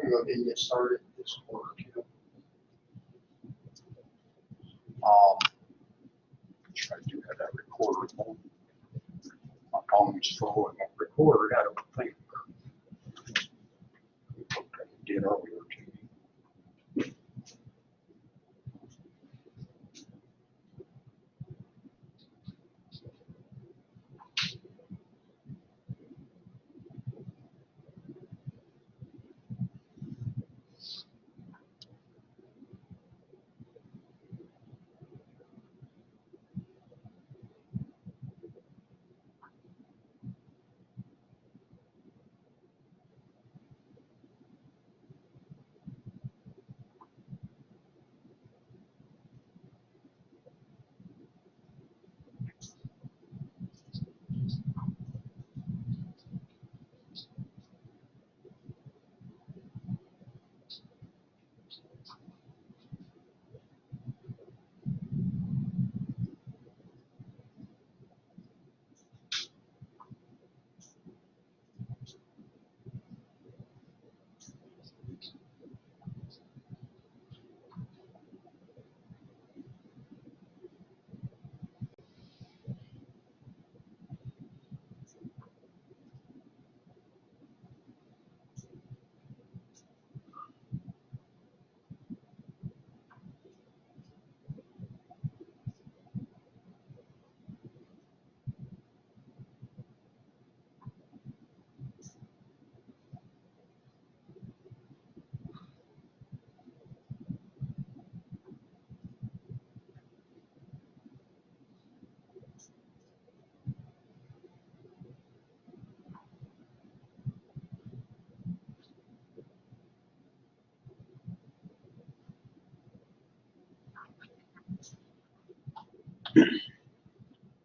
can go ahead and get started this quarter too. I do have that recorder on. My phone is full and that recorder, I don't think I did earlier too.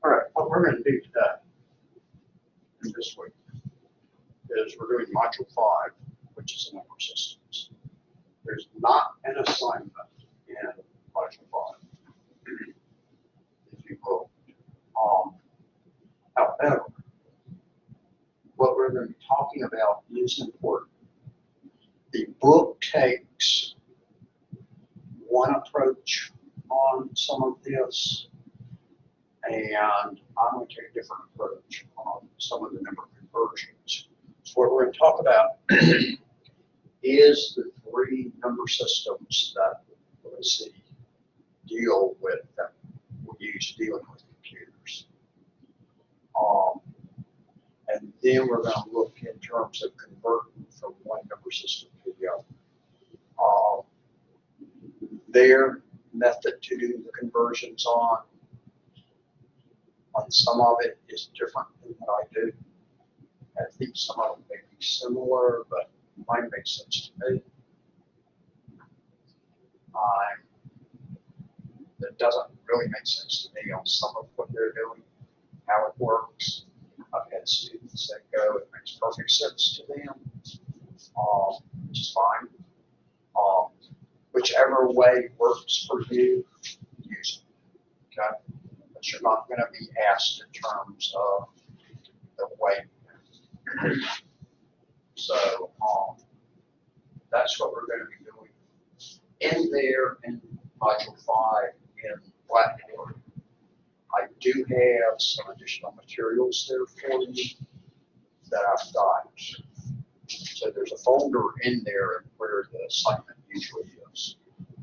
All right, what we're going to do today and this week is we're doing module 5, which is number systems. There's not an assignment in module 5, if you will. However, what we're going to be talking about is important. The book takes one approach on some of this, and I'm going to take a different approach on some of the number conversions. So what we're going to talk about is the 3 number systems that WMC deal with, that we use dealing with computers. And then we're going to look in terms of converting from one number system to the other. Their method to do the conversions on some of it is different than what I do. I think some of them may be similar, but mine makes sense to me. That doesn't really make sense to me on some of what they're doing, how it works. I've had students that go, it makes perfect sense to them, which is fine. Whichever way works for you, use it, okay? But you're not going to be asked in terms of the way. So that's what we're going to be doing in there in module 5 in Blackboard. I do have some additional materials there for you that I've got. So there's a folder in there where the assignment usually is.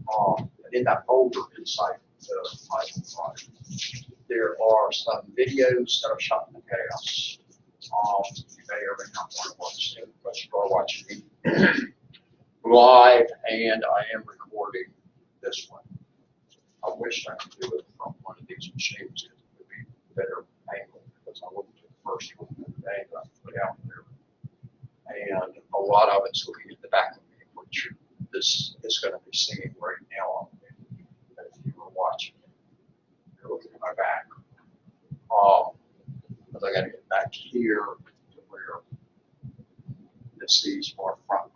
And in that folder inside the module 5, there are some videos that are shot in the past. You may or may not want to watch them, but you are watching me live, and I am recording this one. I wish I could do it from one of these machines. It would be better angle, because I looked at the first one the other day that I put out there. And a lot of it's looking at the back of me, which this is going to be seeing right now on me. If you were watching it, you're looking at my back. Because I got to get back here to where this sees more front.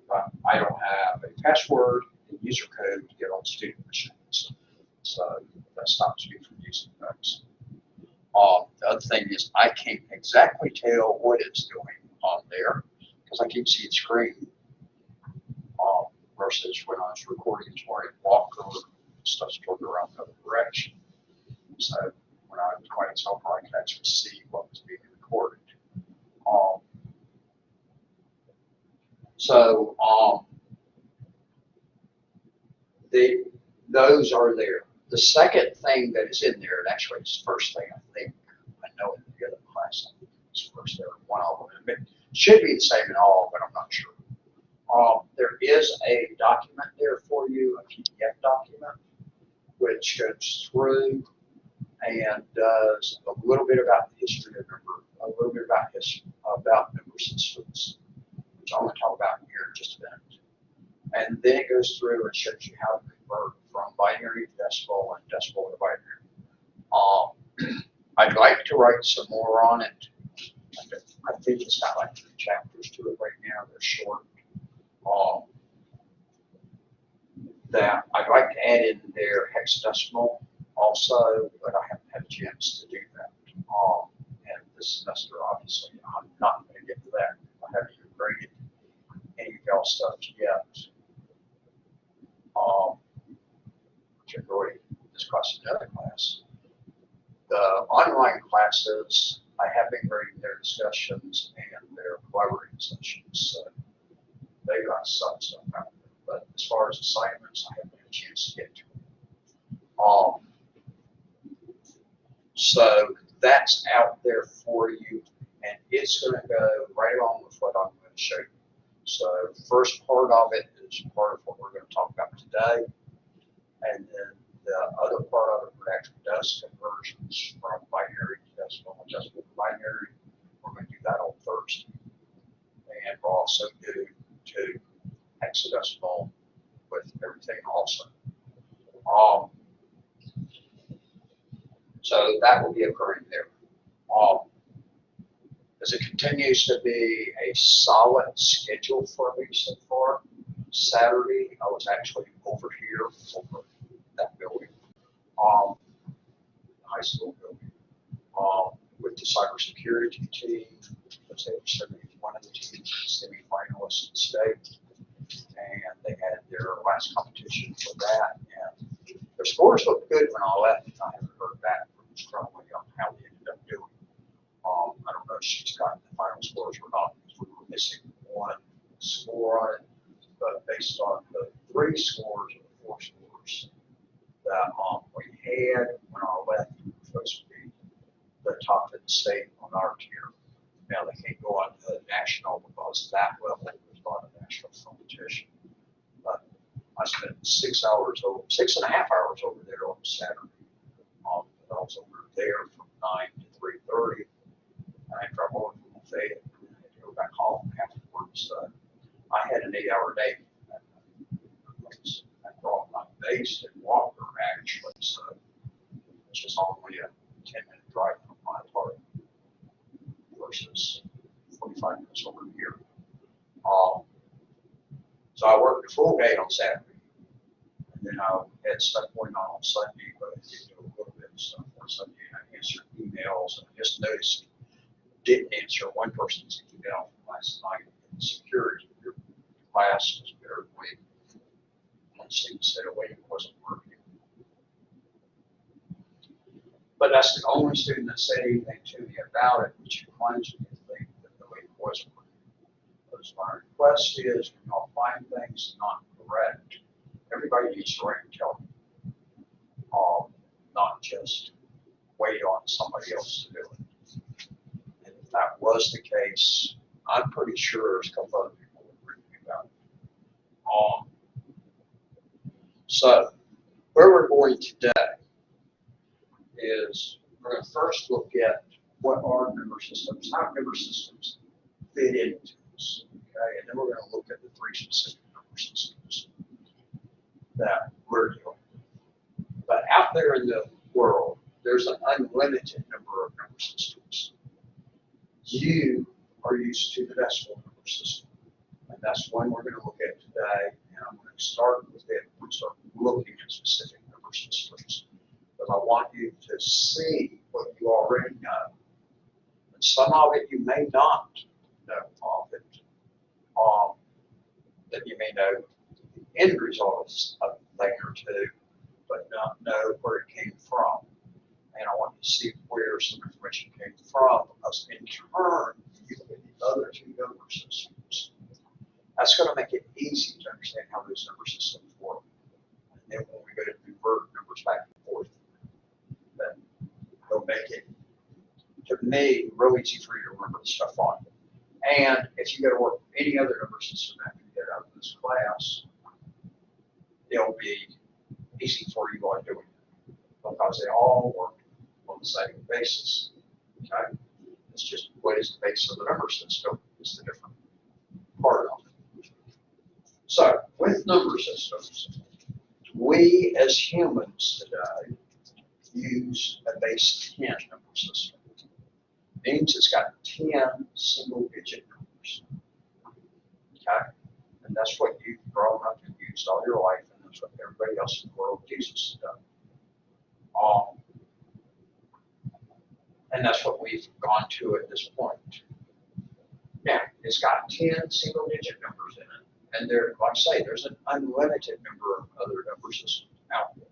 But I don't have a password and user code to get on student machines, so that stops me from using those. The other thing is I can't exactly tell what it's doing on there, because I keep seeing screen, versus when I was recording this morning, Walker, stuff's turned around the other direction. So when I was writing software, I could actually see what was being recorded. Those are there. The second thing that is in there, and actually it's the first thing I think, I know in the other class, I think it's first there, one of them. It should be the same in all, but I'm not sure. There is a document there for you, a PDF document, which goes through and does a little bit about the history of member, a little bit about member systems, which I'm going to talk about here in just a minute. And then it goes through and shows you how to convert from binary to decimal and decimal to binary. I'd like to write some more on it. I think it's got like 3 chapters to it right now. They're short. That I'd like to add in there hexadecimal also, but I haven't had a chance to do that. And this semester, obviously, I'm not going to get to that. I haven't even graded any of y'all stuff yet. Which I've already discussed in another class. The online classes, I have been grading their discussions and their collaborating sessions. So they got some stuff out there. But as far as assignments, I haven't had a chance to get to them. So that's out there for you, and it's going to go right along with what I'm going to show you. So the first part of it is part of what we're going to talk about today, and then the other part of it actually does conversions from binary to decimal and decimal to binary. We're going to do that on Thursday, and we'll also do to hexadecimal with everything also. So that will be occurring there. As it continues to be a solid schedule for me so far, Saturday I was actually over here, over that building, high school building, with the cybersecurity team, because they were sending one of the teams semi-finalists in state, and they had their last competition for that, and their scores looked good when I left. I haven't heard back from Strongly on how they ended up doing. I don't know if she's gotten the final scores or not, because we were missing one score on it, but based on the 3 scores or the 4 scores that we had when I left, we were supposed to be the top of the state on our tier. Now they can't go on to the national because that level is not a national competition. But I spent 6.5 hours over there on Saturday. I was over there from 9 to 3:30. And I drove over from Fayette and I had to go back home afterwards. I had an 8-hour day. I brought my base in Walker actually, so it's just only a 10-minute drive from my apartment versus 45 minutes over here. So I worked a full day on Saturday, and then I had stuff going on Sunday, but I did do a little bit of stuff on Sunday. I answered emails, and I just noticed didn't answer one person's email from last night in security. Your class was very weak. One student said a wave wasn't working. But that's the only student that said anything to me about it, which inclines me to think that the wave wasn't working. Because my request is when y'all find things not correct, everybody needs to write and tell me. Not just wait on somebody else to do it. And if that was the case, I'm pretty sure there's a couple other people that would read about it. So where we're going today is we're going to first look at what are member systems, how member systems fit into this, okay? And then we're going to look at the 3 specific member systems that we're doing. But out there in the world, there's an unlimited number of member systems. You are used to the decimal member system, and that's one we're going to look at today. And I'm going to start with it. We're going to start looking at specific member systems, because I want you to see what you already know. And some of it you may not know of it. that you may know the end result is a thing or two, but not know where it came from. And I want you to see where some information came from, because in turn, you look at the other two number systems. That's going to make it easy to understand how those number systems work. And then when we go to convert numbers back and forth, then it'll make it, to me, real easy for you to remember the stuff on it. And if you go to work with any other number system after you get out of this class, it'll be easy for you on doing it, because they all work on the same basis. Okay? It's just what is the base of the number system is the different part of it. So with number systems, we as humans today use a base 10 number system. It means it's got 10 single-digit numbers. Okay? And that's what you've grown up and used all your life, and that's what everybody else in the world uses today. And that's what we've gone to at this point. Now, it's got 10 single-digit numbers in it, and there, like I say, there's an unlimited number of other number systems out there.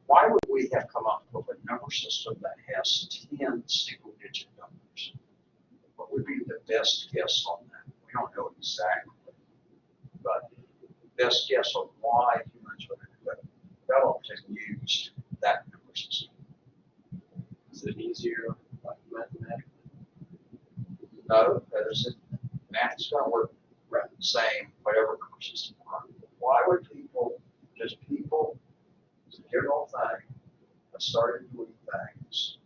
Why would we have come up with a number system that has 10 single-digit numbers? What would be the best guess on that? We don't know exactly, but the best guess on why humans would have developed and used that number system. Is it easier, like mathematically? No, that isn't. Math's going to work the same, whatever number system you run. Why would people, it's a general thing, that started doing things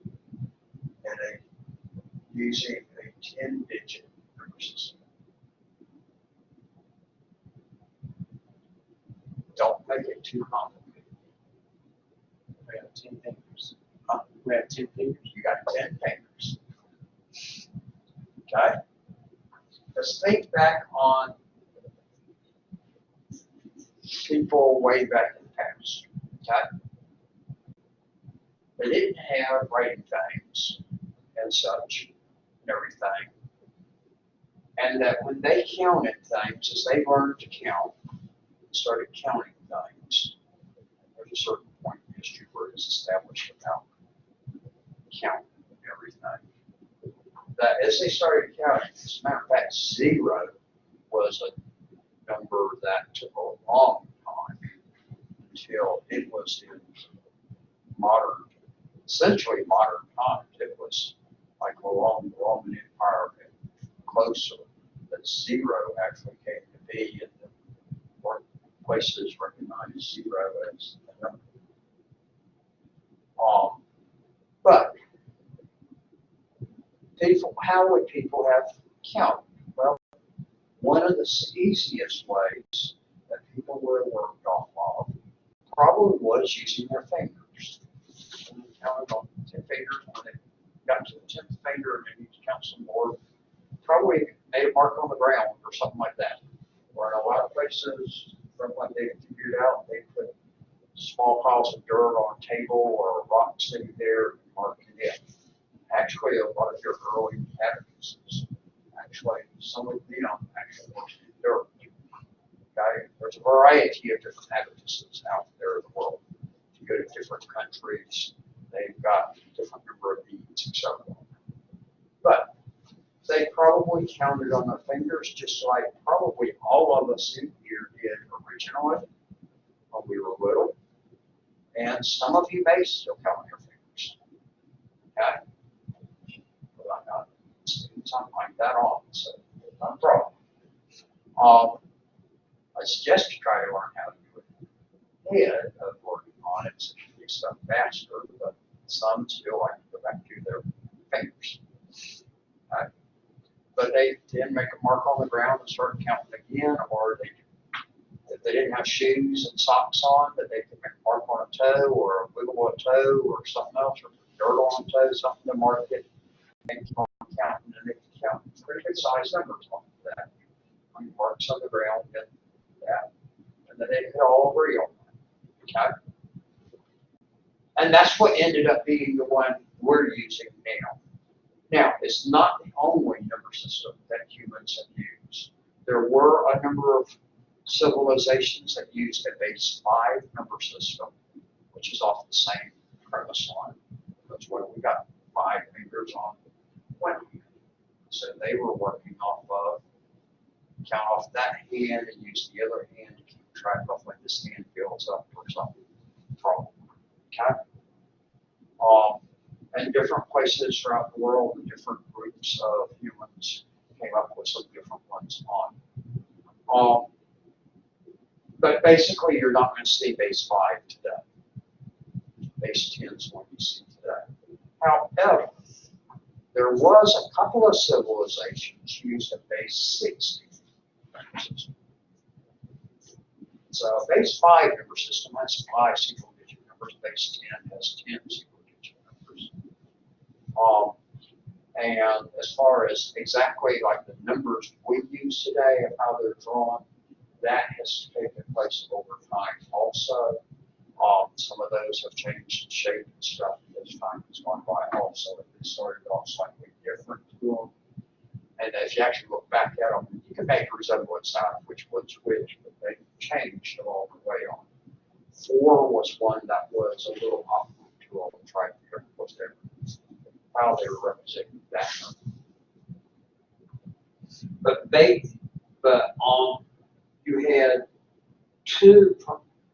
and using a 10-digit number system. Don't make it too complicated. We have 10 fingers. Huh? We have 10 fingers. You got 10 fingers. Okay? Let's think back on people way back in the past. Okay? They didn't have writing things and such and everything. And that when they counted things, as they learned to count, started counting things, there's a certain point in history where it's established about counting everything. That as they started counting, as a matter of fact, 0 was a number that took a long time until it was in modern, essentially modern times. It was like along the Roman Empire and closer that 0 actually came to be, and the places recognized 0 as a number. But people, how would people have counted? Well, one of the easiest ways that people would have worked off of probably was using their fingers. And they counted on 10 fingers. When they got to the 10th finger and they need to count some more, probably made a mark on the ground or something like that. Or in a lot of places, from what they figured out, they put small piles of dirt on a table or a rock sitting there and marking it. Actually, a lot of your early abacuses, actually, some of them actually worked in dirt. Okay? There's a variety of different abacuses out there in the world. If you go to different countries, they've got different number of beads, etc. But they probably counted on their fingers just like probably all of us in here did originally when we were little. And some of you may still count on your fingers. Okay? But I'm not doing something like that on, so not a problem. I suggest you try to learn how to do it ahead of working on it so you can do stuff faster, but some still like to go back to their fingers. Okay? But they then make a mark on the ground and start counting again, or if they didn't have shoes and socks on, that they could make a mark on a toe or a wiggle a toe or something else, or dirt on a toe, something to mark it, and keep on counting. And they can count pretty good size numbers on that. Marks on the ground and that. And then they could all agree on that. Okay? And that's what ended up being the one we're using now. Now, it's not the only number system that humans have used. There were a number of civilizations that used a base 5 number system, which is off the same premise line. That's where we got 5 fingers on one hand. So they were working off of, count off that hand and use the other hand to keep track of when this hand fills up or something from. Okay? And different places throughout the world, and different groups of humans came up with some different ones on. But basically, you're not going to see base 5 today. Base 10 is what you see today. However, there was a couple of civilizations used a base 60 number system. So a base 5 number system has 5 single-digit numbers. Base 10 has 10 single-digit numbers. And as far as exactly like the numbers we use today and how they're drawn, that has taken place over time also. Some of those have changed in shape and stuff as time has gone by also. They started off slightly different to them. And if you actually look back at them, you can make a resemblance out of which one's which, but they changed along the way on. 4 was one that was a little awkward to all the try to figure out what how they were representing that number. But you had 2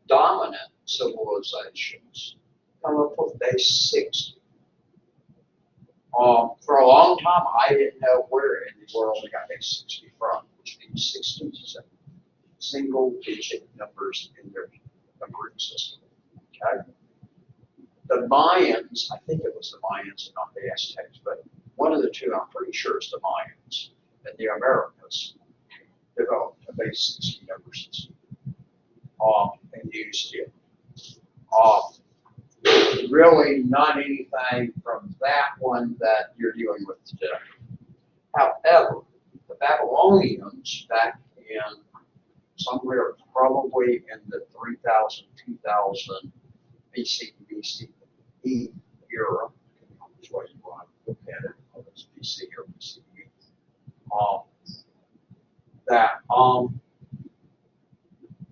dominant civilizations come up with base 60. For a long time, I didn't know where in the world they got base 60 from, which means 60 is a single-digit numbers in their numbering system. Okay. The Mayans, I think it was the Mayans and not the Aztecs, but one of the two, I'm pretty sure it's the Mayans, and the Americas developed a base 60 number system and used it. Really not anything from that one that you're dealing with today. However, the Babylonians back in somewhere probably in the 3000, 2000 BCE era, which way you want to look at it, whether it's BC or BCE,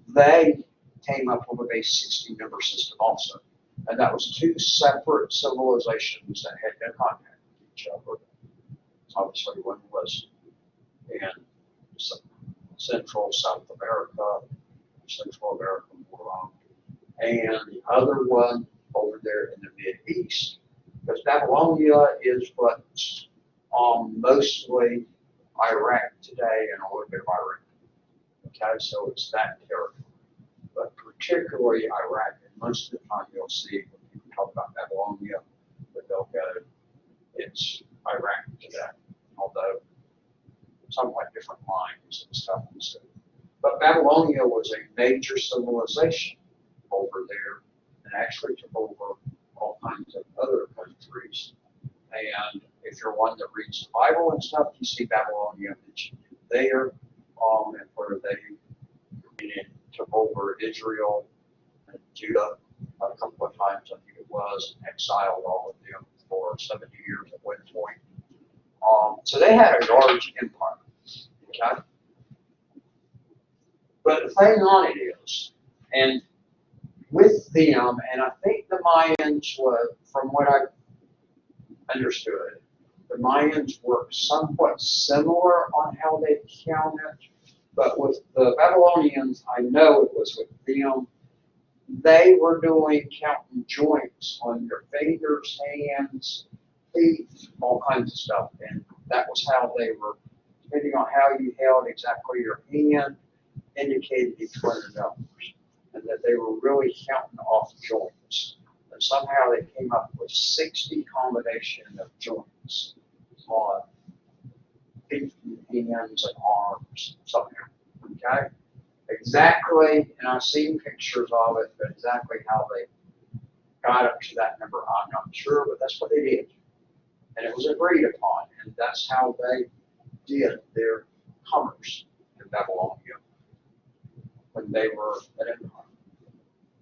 they came up with a base 60 number system also. And that was 2 separate civilizations that had no contact with each other. Obviously, one was in Central South America, Central America, and the other one over there in the Mid East. Because Babylonia is what's mostly Iraq today and a little bit of Iran. Okay, so it's that territory. But particularly Iraq, and most of the time you'll see when people talk about Babylonia, but they'll go, it's Iraq today, although somewhat different lines and stuff. But Babylonia was a major civilization over there and actually took over all kinds of other countries. And if you're one that reads the Bible and stuff, you see Babylonia mentioned there, and where they took over Israel and Judah a couple of times, I think it was, and exiled all of them for 70 years at one point. So they had a large empire, okay? But the thing on it is, and with them, and I think the Mayans were, from what I understood, the Mayans were somewhat similar on how they counted, but with the Babylonians, I know it was with them, they were doing counting joints on your fingers, hands, feet, all kinds of stuff, and that was how they were, depending on how you held exactly your hand, indicated each one of the numbers, and that they were really counting off joints. And somehow they came up with 60 combination of joints on feet, hands, and arms somehow. Okay? Exactly, and I've seen pictures of it, but exactly how they got up to that number, I'm not sure, but that's what they did. And it was agreed upon, and that's how they did their commerce in Babylonia when they were at empire,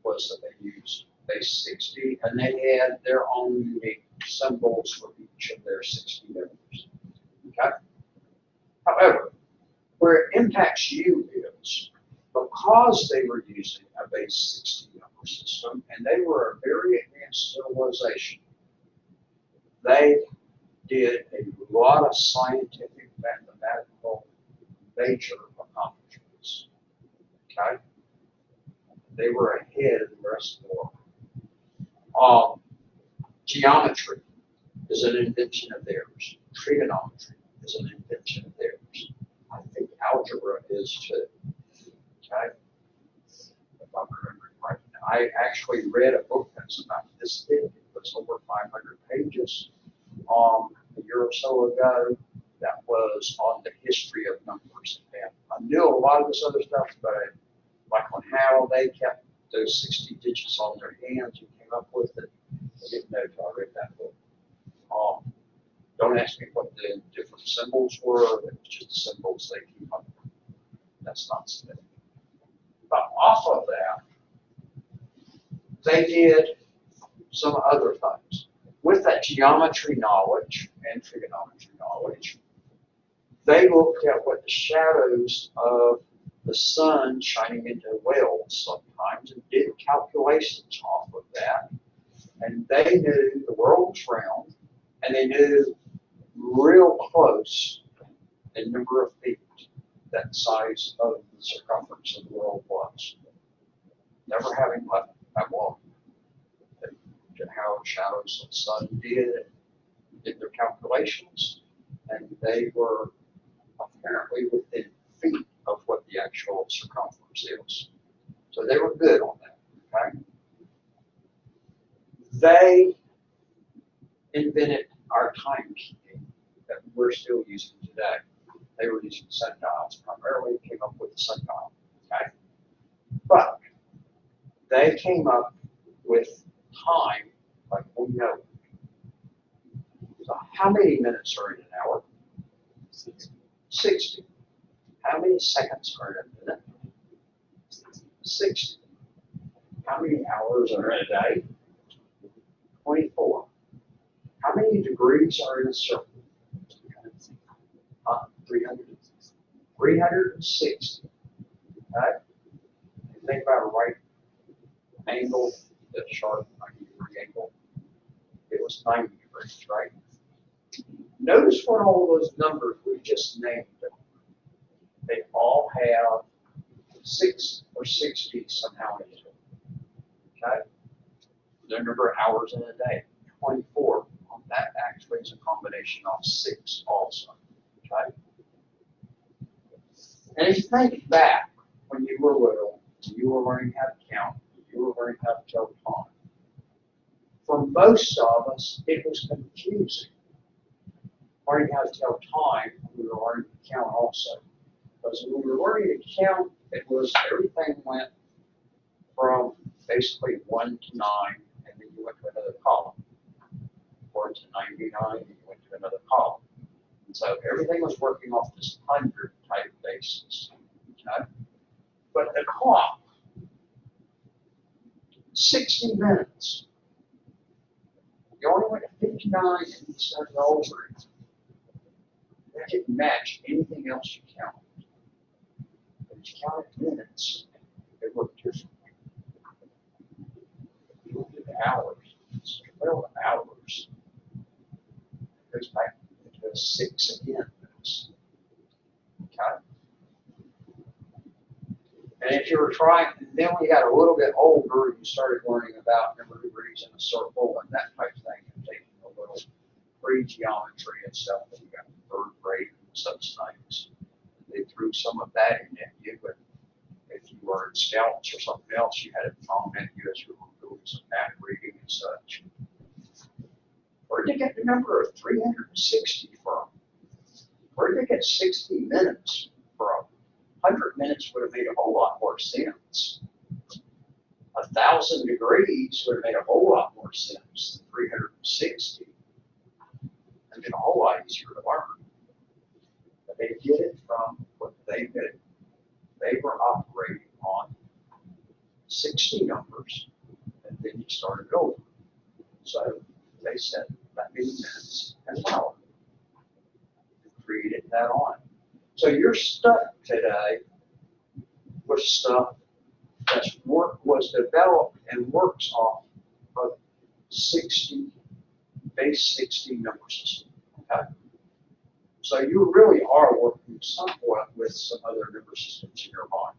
was that they used base 60, and they had their own unique symbols for each of their 60 numbers. Okay? However, Where it impacts you is because they were using a base 60 number system and they were a very advanced civilization, they did a lot of scientific, mathematical, major accomplishments. Okay? They were ahead of the rest of the world. Geometry is an invention of theirs. Trigonometry is an invention of theirs. I think algebra is too. Okay? If I'm remembering right. I actually read a book that's about this big. It was over 500 pages a year or so ago that was on the history of numbers. And I knew a lot of this other stuff, but like on how they kept those 60 digits on their hands and came up with it, I didn't know until I read that book. Don't ask me what the different symbols were. It was just the symbols they came up with. That's not significant. But off of that, they did some other things. With that geometry knowledge and trigonometry knowledge, they looked at what the shadows of the sun shining into wells sometimes and did calculations off of that. And they knew the world was round, and they knew real close in number of feet that size of the circumference of the world was. Never having left that one. How shadows of the sun did their calculations, and they were apparently within feet of what the actual circumference is. So they were good on that. Okay? They invented our timekeeping that we're still using today. They were using sundials primarily, came up with the sundial. Okay? But they came up with time like we know. So how many minutes are in an hour? 60. How many seconds are in a minute? 60. How many hours are in a day? 24. How many degrees are in a circle? 360. 360. Okay? Think about a right angle, the sharp 90-degree angle. It was 90 degrees, right? Notice what all those numbers we just named. They all have 6 or 60 somehow in it. Okay? The number of hours in a day, 24. That actually is a combination of 6 also. Okay? And if you think back when you were little, you were learning how to count, you were learning how to tell time. For most of us, it was confusing. Learning how to tell time, we were learning to count also. Because when we were learning to count, it was everything went from basically 1 to 9, and then you went to another column. 1 to 99, and you went to another column. And so everything was working off this 100 type basis. Okay? But the clock, 60 minutes. You only went to 59 and you started over it. That didn't match anything else you counted. But if you counted minutes, it worked differently. If you looked at the hours, it's 12 hours. It goes back to 6 again. Okay? And if you were trying, then when you got a little bit older, you started learning about number of degrees in a circle and that type of thing, and taking a little pre-geometry and stuff that you got in 3rd grade and such things. They threw some of that in at you, but if you were in scouts or something else, you had it thrown at you as you were doing some math reading and such. Where did you get the number of 360 from? Where did you get 60 minutes from? 100 minutes would have made a whole lot more sense. 1,000 degrees would have made a whole lot more sense than 360. And been a whole lot easier to learn. But they get it from what they did. They were operating on 60 numbers, and then you started over. So they said that many minutes an hour. Created that on. So you're stuck today with stuff was developed and works off of 60, base 60 number system. Okay? So you really are working somewhat with some other number systems in your mind.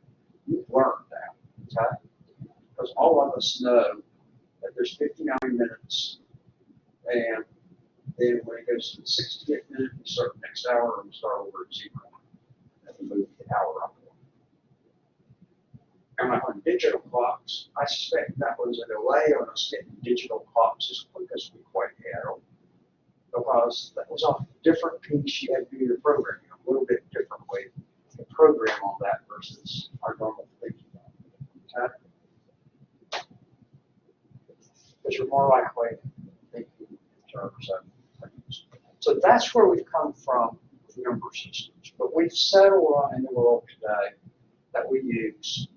You've learned that, okay? Because all of us know that there's 59 minutes, and then when it goes to the 60th minute, we start the next hour, and we start over at 0. And we move the hour up. And on digital clocks, I suspect that was a delay on us getting digital clocks as quick as we quite had them, because that was a different piece you had to do your programming, a little bit different way to program on that versus our normal thinking. Okay? Because you're more likely thinking in terms of things. So that's where we've come from with number systems. But we've settled on in the world today that we use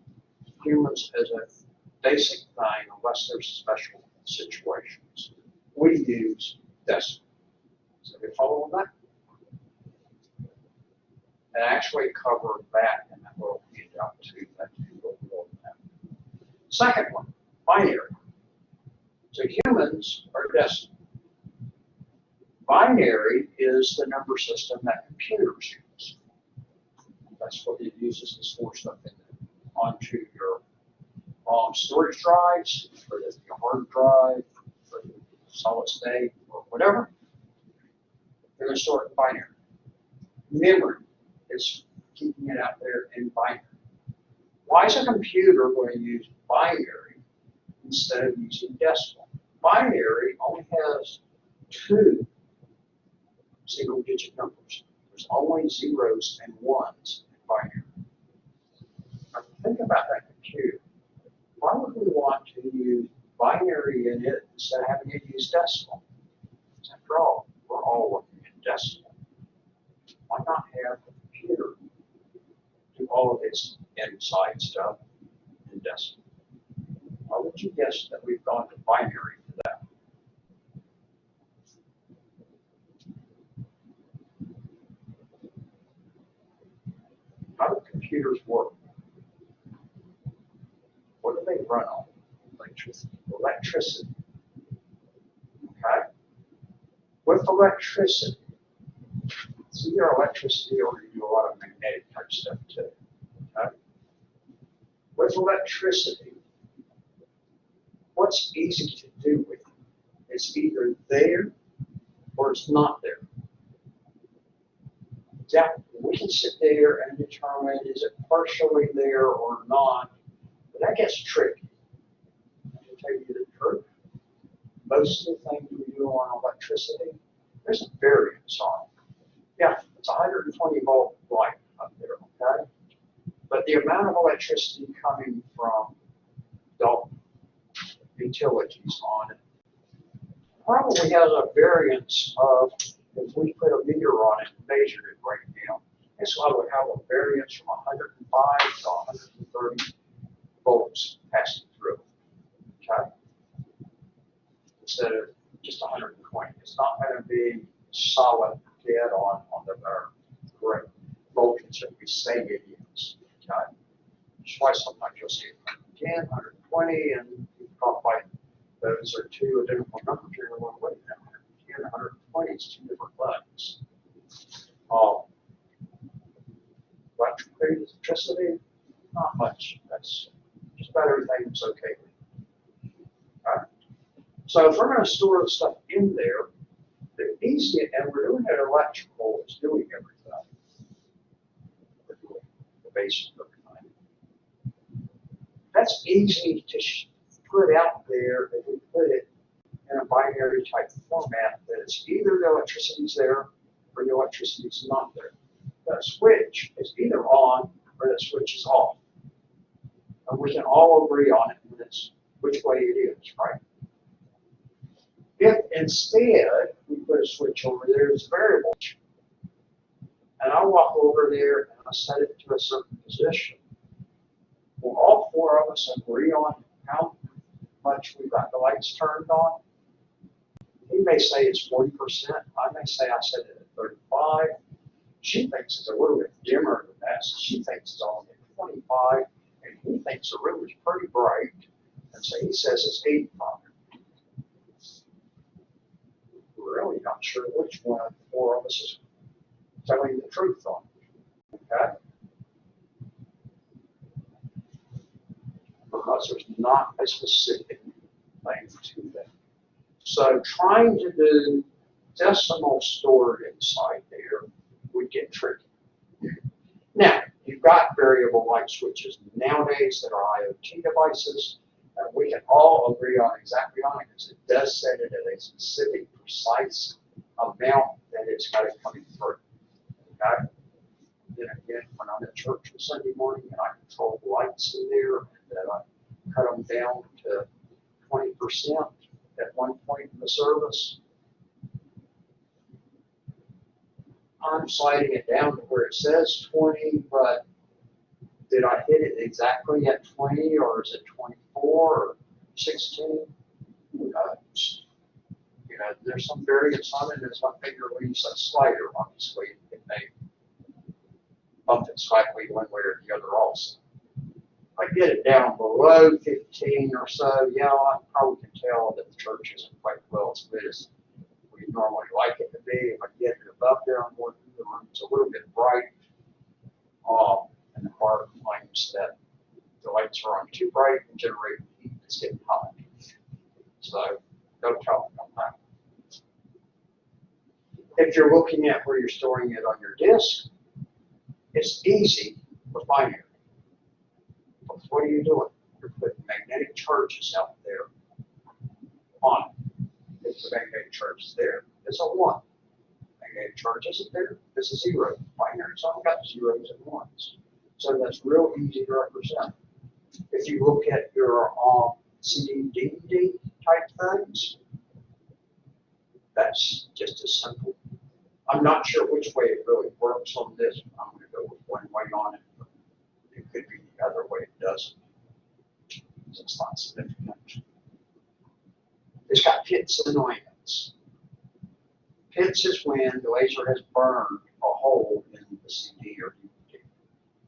humans as a basic thing unless there's special situations. We use decimal. So we follow that? And actually cover that in that little handout too, that you will go with that. Second one, binary. So humans are decimal. Binary is the number system that computers use. That's what it uses to store stuff in onto your storage drives, whether it's your hard drive, or solid state, or whatever. They're going to store it in binary. Memory is keeping it out there in binary. Why is a computer going to use binary instead of using decimal? Binary only has 2 single-digit numbers. There's only zeros and ones in binary. Now, think about that computer. Why would we want to use binary in it instead of having to use decimal? After all, we're all working in decimal. Why not have the computer do all of its inside stuff in decimal? Why would you guess that we've gone to binary for that? How do computers work? What do they run on? Electricity. Okay? With electricity, it's either electricity or you do a lot of magnetic type stuff too. Okay? With electricity, what's easy to do with it? It's either there or it's not there. Yeah, we can sit there and determine is it partially there or not, but that gets tricky. To tell you the truth, most of the things we do on electricity, there's a variance on it. Yeah, it's 120 volt light up there, okay? But the amount of electricity coming from the utilities on it probably has a variance of, if we put a meter on it and measured it right now, it's going to have a variance from 105 to 130 volts passing through. Okay? Instead of just 120. It's not going to be solid dead on the correct voltage that we say it is. Okay? That's why sometimes you'll see 110, 120, and you probably those are 2 identical numbers. You're going, wait a minute, 110, 120 is 2 different things. Electricity, not much. That's just about everything that's okay with. Right? So if we're going to store the stuff in there, the easy, and we're doing it electrical, it's doing everything. We're doing the basic of everything. That's easy to put out there if we put it in a binary type format that it's either the electricity's there or the electricity's not there. The switch is either on or the switch is off. And we can all agree on it, and it's which way it is, right? If instead we put a switch over there as a variable, and I walk over there and I set it to a certain position, will all 4 of us agree on how much we've got the lights turned on? He may say it's 40%. I may say I set it at 35. She thinks it's a little bit dimmer than that, so she thinks it's only at 25, and he thinks the room is pretty bright, and so he says it's 85. We're really not sure which one of the four of us is telling the truth on it, okay? Because there's not a specific thing to that. So trying to do decimal stored inside there would get tricky. Now, you've got variable light switches nowadays that are IoT devices, and we can all agree on exactly on it because it does set it at a specific, precise amount that it's got it coming through. Okay? Then again, when I'm at church on Sunday morning and I control the lights in there, and then I cut them down to 20% at one point in the service, I'm sliding it down to where it says 20, but did I hit it exactly at 20, or is it 24 or 16? Who knows? You know, there's some variance on it. As my finger leaves that slider, obviously, it may bump it slightly one way or the other also. If I get it down below 15 or so, yeah, I probably can tell that the church isn't quite well as good as we normally like it to be. If I get it above there, I'm going through the room, it's a little bit bright. And the bar claims that the lights are on too bright and generating heat that's getting hot. So don't tell them on that. If you're looking at where you're storing it on your disk, it's easy with binary. But what are you doing? You're putting magnetic charges out there on it. If the magnetic charge is there, it's a 1. Magnetic charge isn't there, it's a 0. Binary, so I've got zeros and ones. So that's real easy to represent. If you look at your CD, DVD type things, that's just as simple. I'm not sure which way it really works on this. I'm going to go with one way on it. But it could be the other way it doesn't. It's not significant. It's got pits and lands. Pits is when the laser has burned a hole in the CD or DVD.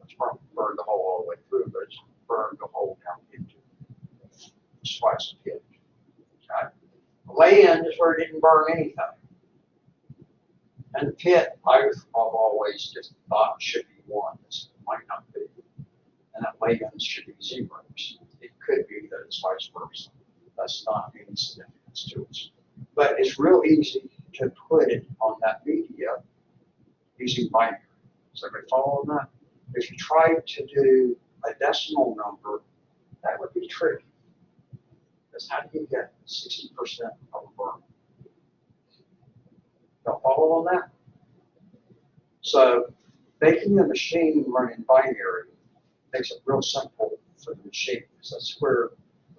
It's burned the hole all the way through, but it's burned the hole down into it. It's twice a pit. Okay? The land is where it didn't burn anything. And the pit, I've always just thought should be 1. This might not be. And that land should be zeros. It could be that it's vice versa. That's not any significance to us. But it's real easy to put it on that media using binary. So everybody follow on that? If you tried to do a decimal number, that would be tricky. Because how do you get 60% of a burn? Y'all follow on that? So making the machine run in binary makes it real simple for the machine, because that's where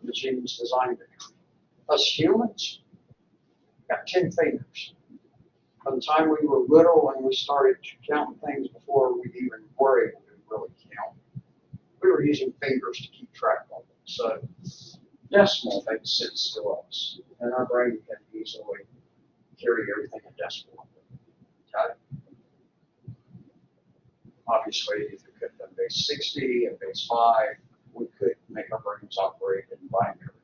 the machine is designed to be. Us humans got 10 fingers. By the time we were little and we started to count things before we even were able to really count, we were using fingers to keep track of it. So decimal makes sense to us, and our brain can easily carry everything in decimal. Okay? Obviously, if we could have base 60 and base 5, we could make our brains operate in binary.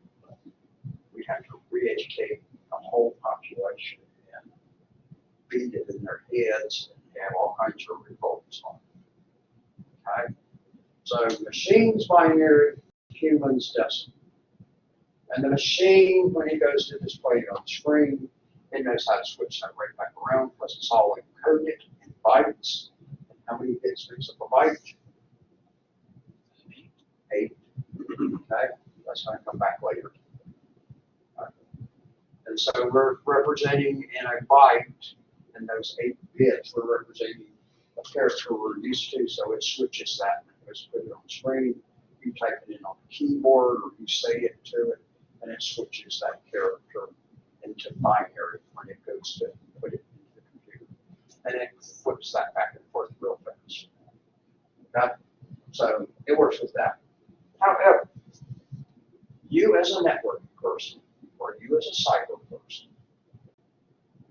We'd have to re-educate the whole population and feed it in their heads and have all kinds of results on it. Okay? So machines binary, humans decimal. And the machine, when it goes to display it on the screen, it knows how to switch that right back around because it's all encoded in bytes. How many bits makes up a byte? 8. Okay, that's going to come back later. And so we're representing in a byte, and those 8 bits, we're representing a character we're used to, so it switches that. Let's put it on the screen. You type it in on the keyboard, or you say it to it, and it switches that character into binary when it goes to put it into the computer. And it flips that back and forth real fast. Okay? So it works with that. However, you as a networking person, or you as a cyber person,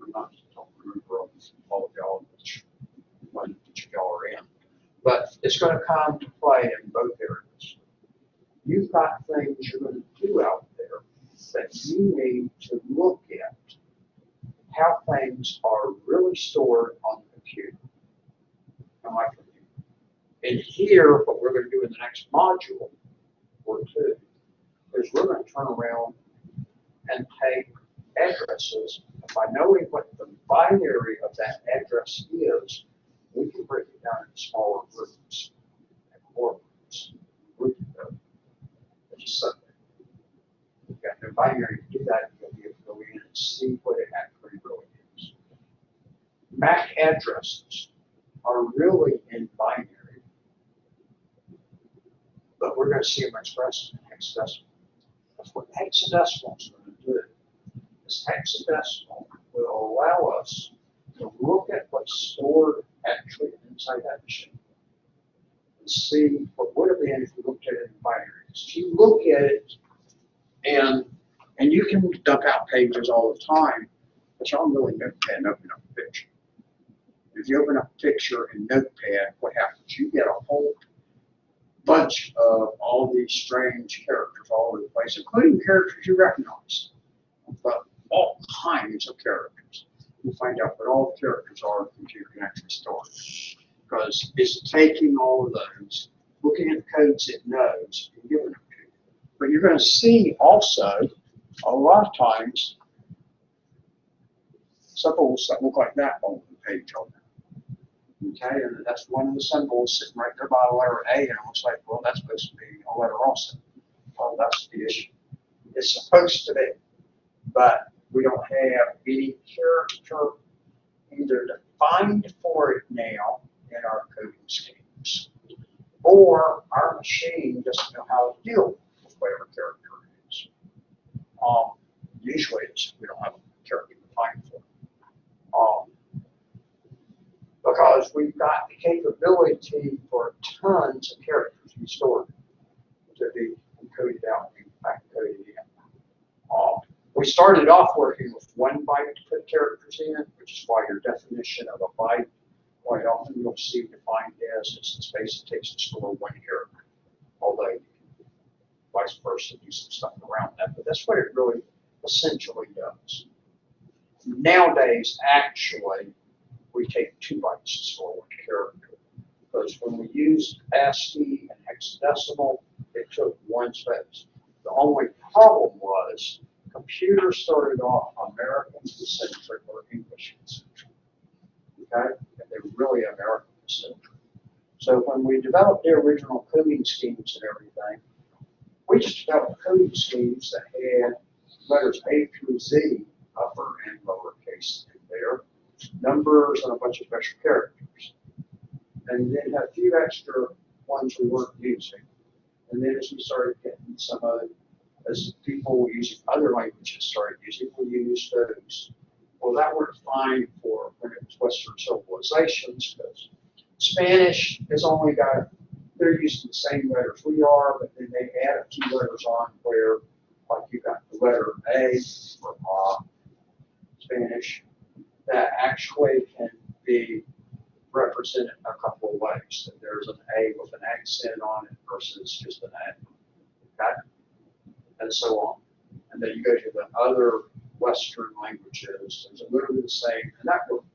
I'm not don't remember all of y'all, when it's going to come to play in both areas. You've got things you're going to do out there that you need to look at how things are really stored on the computer. And here, what we're going to do in the next module or two is we're going to turn around and take addresses. And by knowing what the binary of that address is, we can break it down into smaller groups and more groups. Just something. You've got no binary to do that, you'll be able to go in and see what it actually really is. MAC addresses are really in binary, but we're going to see them expressed in hexadecimal. That's what hexadecimal is going to do. This hexadecimal will allow us to look at what's stored actually inside that machine and see what would have been if we looked at it in binary. So you look at it, and you can dump out pages all the time, but y'all really Notepad and open up a picture. If you open up a picture in Notepad, what happens? You get a whole bunch of all these strange characters all over the place, including characters you recognize, but all kinds of characters. You'll find out what all the characters are the computer can actually store. Because it's taking all of those, looking at the codes it knows, and giving them to you. But you're going to see also, a lot of times, symbols that look like that on the page on there. Okay, and that's one of the symbols sitting right there by the letter A, and it looks like, well, that's supposed to be a letter also. Well, that's the issue. It's supposed to be, but we don't have any character either defined for it now in our coding schemes, or our machine doesn't know how to deal with whatever character it is. Usually we don't have a character defined for it. Because we've got the capability for tons of characters we stored to be encoded out and back coded in. We started off working with 1 byte to put characters in, which is why your definition of a byte, quite often you'll see defined as it's the space it takes to store 1 character, although you can vice versa do some stuff around that, but that's what it really essentially does. Nowadays, actually, we take 2 bytes to store 1 character, because when we used ASCII and hexadecimal, it took 1 space. The only problem was computers started off American-centric or English-centric. Okay? And they were really American-centric. So when we developed the original coding schemes and everything, we just developed coding schemes that had letters A through Z, upper and lowercase in there, numbers, and a bunch of special characters. And then had a few extra ones we weren't using. And then as we started getting some other, as people using other languages started using, we used those. Well, that worked fine for when it was Western civilizations, because Spanish has only got, they're using the same letters we are, but then they add a few letters on where, like you got the letter A for Spanish, that actually can be represented a couple of ways. That there's an A with an accent on it versus just an A. Okay? And so on. And then you go to the other Western languages, it's literally the same, and that will.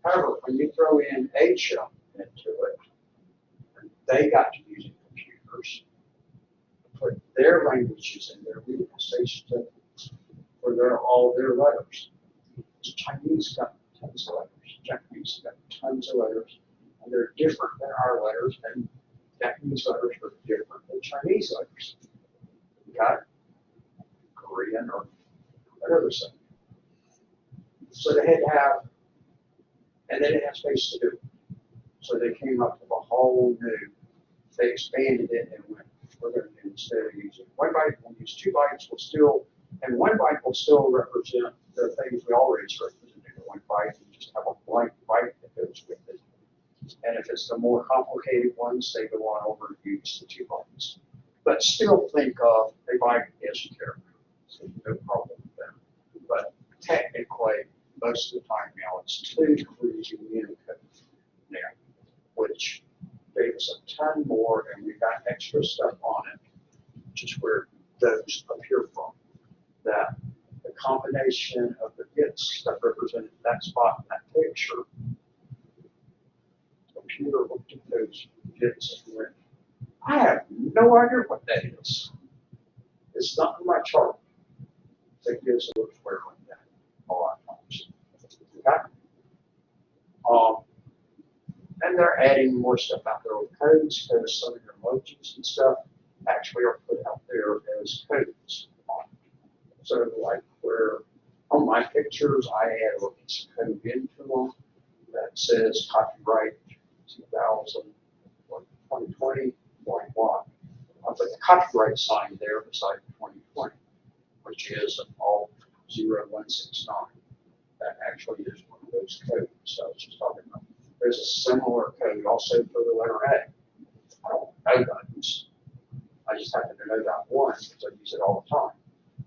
However, when you throw in Asia into it, and they got to using computers, put their languages in there, we can say for all their letters. Chinese got tons of letters. Japanese got tons of letters, and they're different than our letters, and Japanese letters are different than Chinese letters. Okay? Korean or whatever. So they had to have, and they didn't have space to do it. So they came up with a whole new, they expanded it and went, we're going to do, instead of using 1 byte, we'll use 2 bytes, we'll still, and 1 byte will still represent the things we already represented in 1 byte, and just have a blank byte that goes with it. And if it's the more complicated ones, they go on over and use the 2 bytes. But still think of a byte as a character. So no problem with that. But technically, most of the time now, it's 2 to 3 unicode now, which they ton more, and we got extra stuff on it, which is where those appear from. That the combination of the bits that represented that spot in that picture, the computer looked at those bits and went, I have no idea what that is. It's not in my chart. That gives a little square like that a lot of times. Okay? And they're adding more stuff out there with codes, because some of your emojis and stuff actually are put out there as codes. So like where on my pictures, I add a piece of code into them that says copyright 2020 Dwight Watt. I put the copyright sign there beside 2020, which is an alt 0169. That actually is one of those codes. So I was just talking about. There's a similar code also for the letter A. I don't know those. I just happen to know that one because I use it all the time.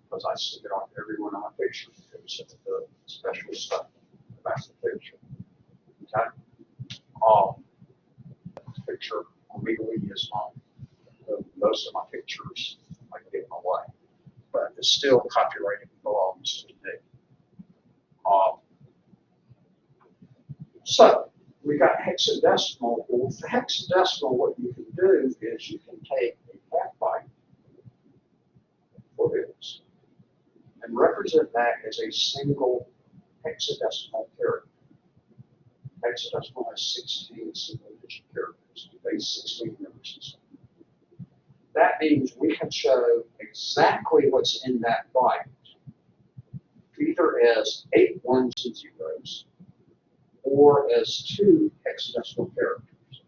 Because I stick it on every one of my pictures because of the special stuff about the picture. Okay? Picture legally is not most of my pictures I can give away, but it's still copyrighted belongs to me. So we got hexadecimal. Well, for hexadecimal, what you can do is you can take a half byte for bits and represent that as a single hexadecimal character. Hexadecimal has 16 single-digit characters, base 16 numbers. That means we can show exactly what's in that byte, either as 8 ones and zeros, or as 2 hexadecimal characters.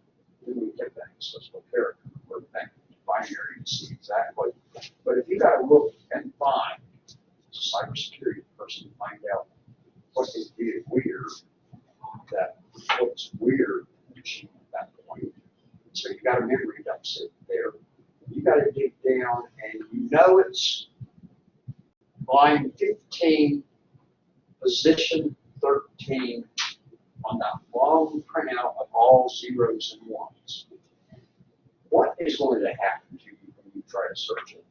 Then we get that hexadecimal character. We're back to binary to see exactly. But if you got to look and find, as a cybersecurity person, find out what they did weird, that looks weird at that point. So you got a memory deficit there. You got to dig down, and you know it's line 15, position 13 on that long printout of all zeros and ones. What is going to happen to you when you try to search it?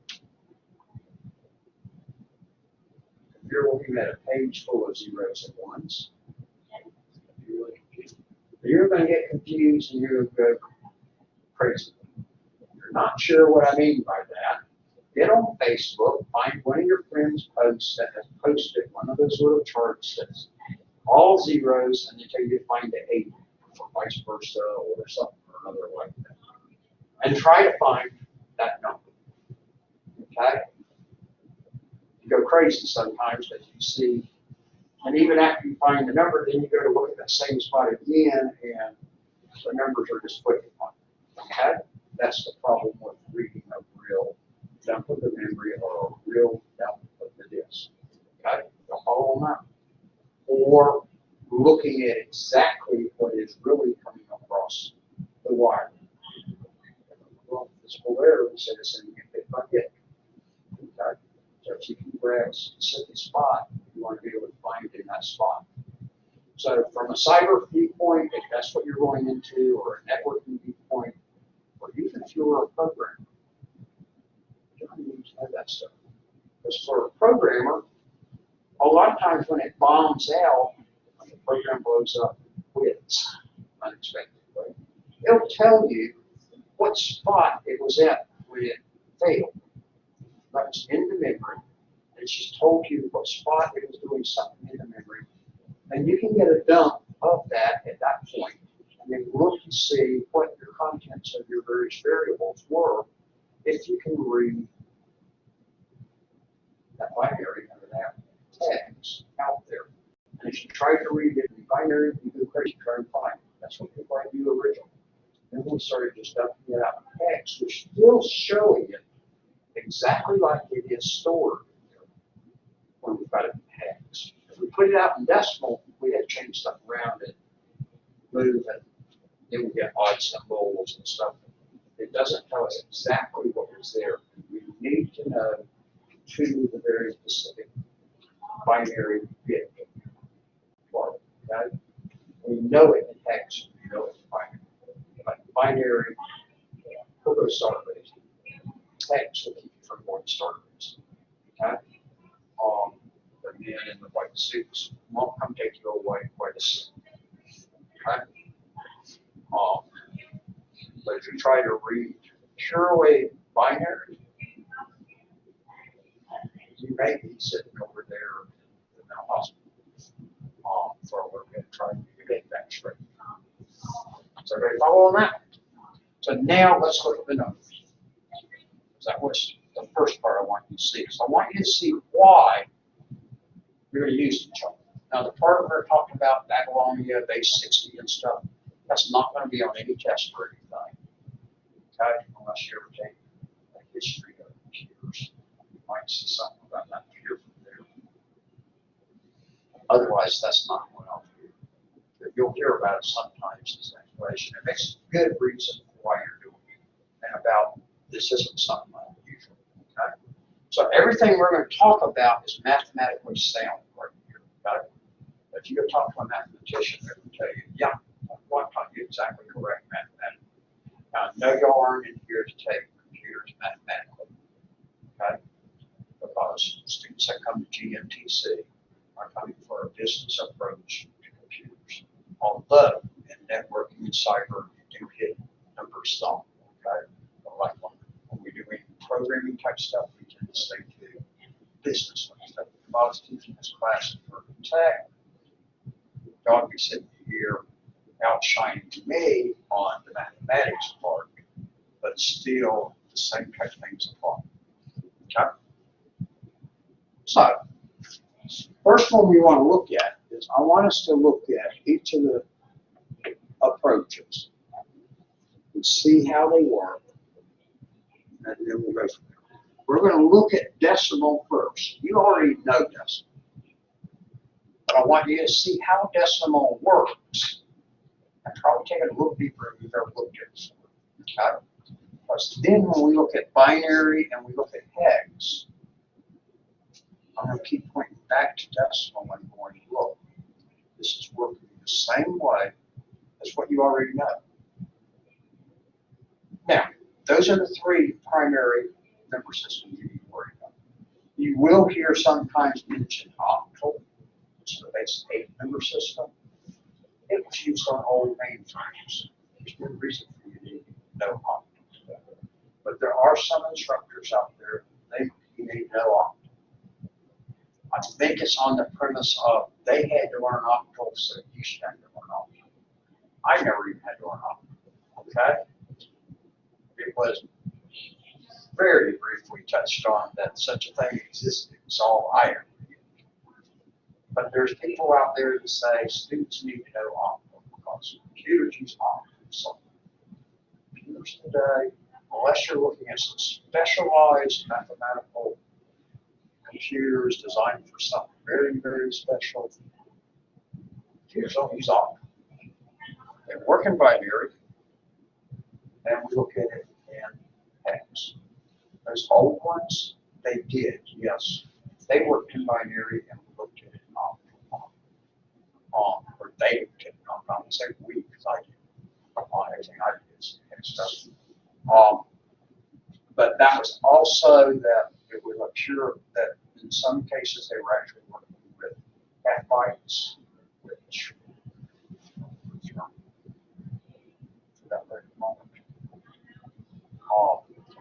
If you're looking at a page full of zeros and ones, you're going to get confused and you're going to go crazy. You're not sure what I mean by that. Get on Facebook, find one of your friends' posts that has posted one of those little charts that's all zeros, and they tell you to find the 8 or vice versa or something or another like that. And try to find that number. Okay? You go crazy sometimes as you see. And even after you find the number, then you go to look at that same spot again, and the numbers are just flipping on. Okay? That's the problem with reading a real dump of the memory or a real dump of the disk. Okay? You'll follow on that. Or looking at exactly what is really coming across the wire. Well, this polarity says it's in bit by bit. Okay? So if you can grab a specific spot, you want to be able to find it in that spot. So from a cyber viewpoint, if that's what you're going into, or a networking viewpoint, or even if you're a programmer, you don't need to know that stuff. Because for a programmer, a lot of times when it bombs out, when the program blows up, it quits unexpectedly. It'll tell you what spot it was at when it failed. That was in the memory. It's just told you what spot it was doing something in the memory. And you can get a dump of that at that point, and then look to see what your contents of your various variables were if you can read that binary under that tags out there. And if you try to read it in binary, you go crazy trying to find it. That's what people like do originally. Then we started just dumping it out in text, which still showing it exactly like it is stored when we've got it in hex. If we put it out in decimal, we had to change stuff around it, move it, then we get odd symbols and stuff. It doesn't tell us exactly what was there. We need to know to the very specific binary bit for it. Okay? We know it in hex, we know it's binary. But binary, we'll go start rates. Hex will keep you from going to start rates. Okay? The men in the white suits won't come take you away quite as soon. Okay? But if you try to read purely binary, you may be sitting over there in the hospital for a little bit trying to get that straight. So everybody follow on that? So now let's look at the numbers. That was the first part I want you to see. So I want you to see why you're going to use each other. Now the part we're talking about, Babylonia, base 60 and stuff, that's not going to be on any test or anything. Okay? Unless you ever take a history of computers. You might see something about that here from there. Otherwise, that's not what I'll do. You'll hear about it sometimes as explanation. It makes a good reason why you're doing it. And about this isn't something unusual. Okay? So everything we're going to talk about is mathematically sound right here. Okay? If you go talk to a mathematician, they will tell you, yeah, I'm telling you exactly correct mathematically. Now, no y'all aren't in here to take computers mathematically. Okay? Because students that come to GMTC are coming for a business approach to computers. Although in networking and cyber, you do hit numbers some. Okay? But like when we do any programming type stuff, we tend to stay to business stuff. If I was teaching this class for tech, y'all be sitting here outshining me on the mathematics part, but still the same type of things apply. Okay? So, first one we want to look at is I want us to look at each of the approaches and see how they work, and then we'll go from there. We're going to look at decimal first. You already know decimal, but I want you to see how decimal works and probably take it a little deeper than you've ever looked at it. Okay? Because then when we look at binary and we look at hex, I'm going to keep pointing back to decimal and going, look, this is working the same way as what you already know. Now, those are the three primary number systems you need to worry about. You will hear sometimes mentioned octal, which is the base 8 number system. It was used on old mainframes. There's no reason for you to know octal. But there are some instructors out there, you need to know octal. I think it's on the premise of they had to learn octal, so you should have to learn octal. I never even had to learn octal. Okay? It was very briefly touched on that such a thing existed. It's all I ever did. But there's people out there that say students need to know octal because computers use octal. So computers today, unless you're looking at some specialized mathematical computers designed for something very, very special, computers don't use octal. They work in binary, and we look at it in hex. Those old ones, they did, yes. They worked in binary, and we looked at it in octal. Or they looked at it, I'm not going to say we, because I did. Everything I did is hex stuff. But that was also that it was a pure, that in some cases they were actually working with half bytes, which for that very moment.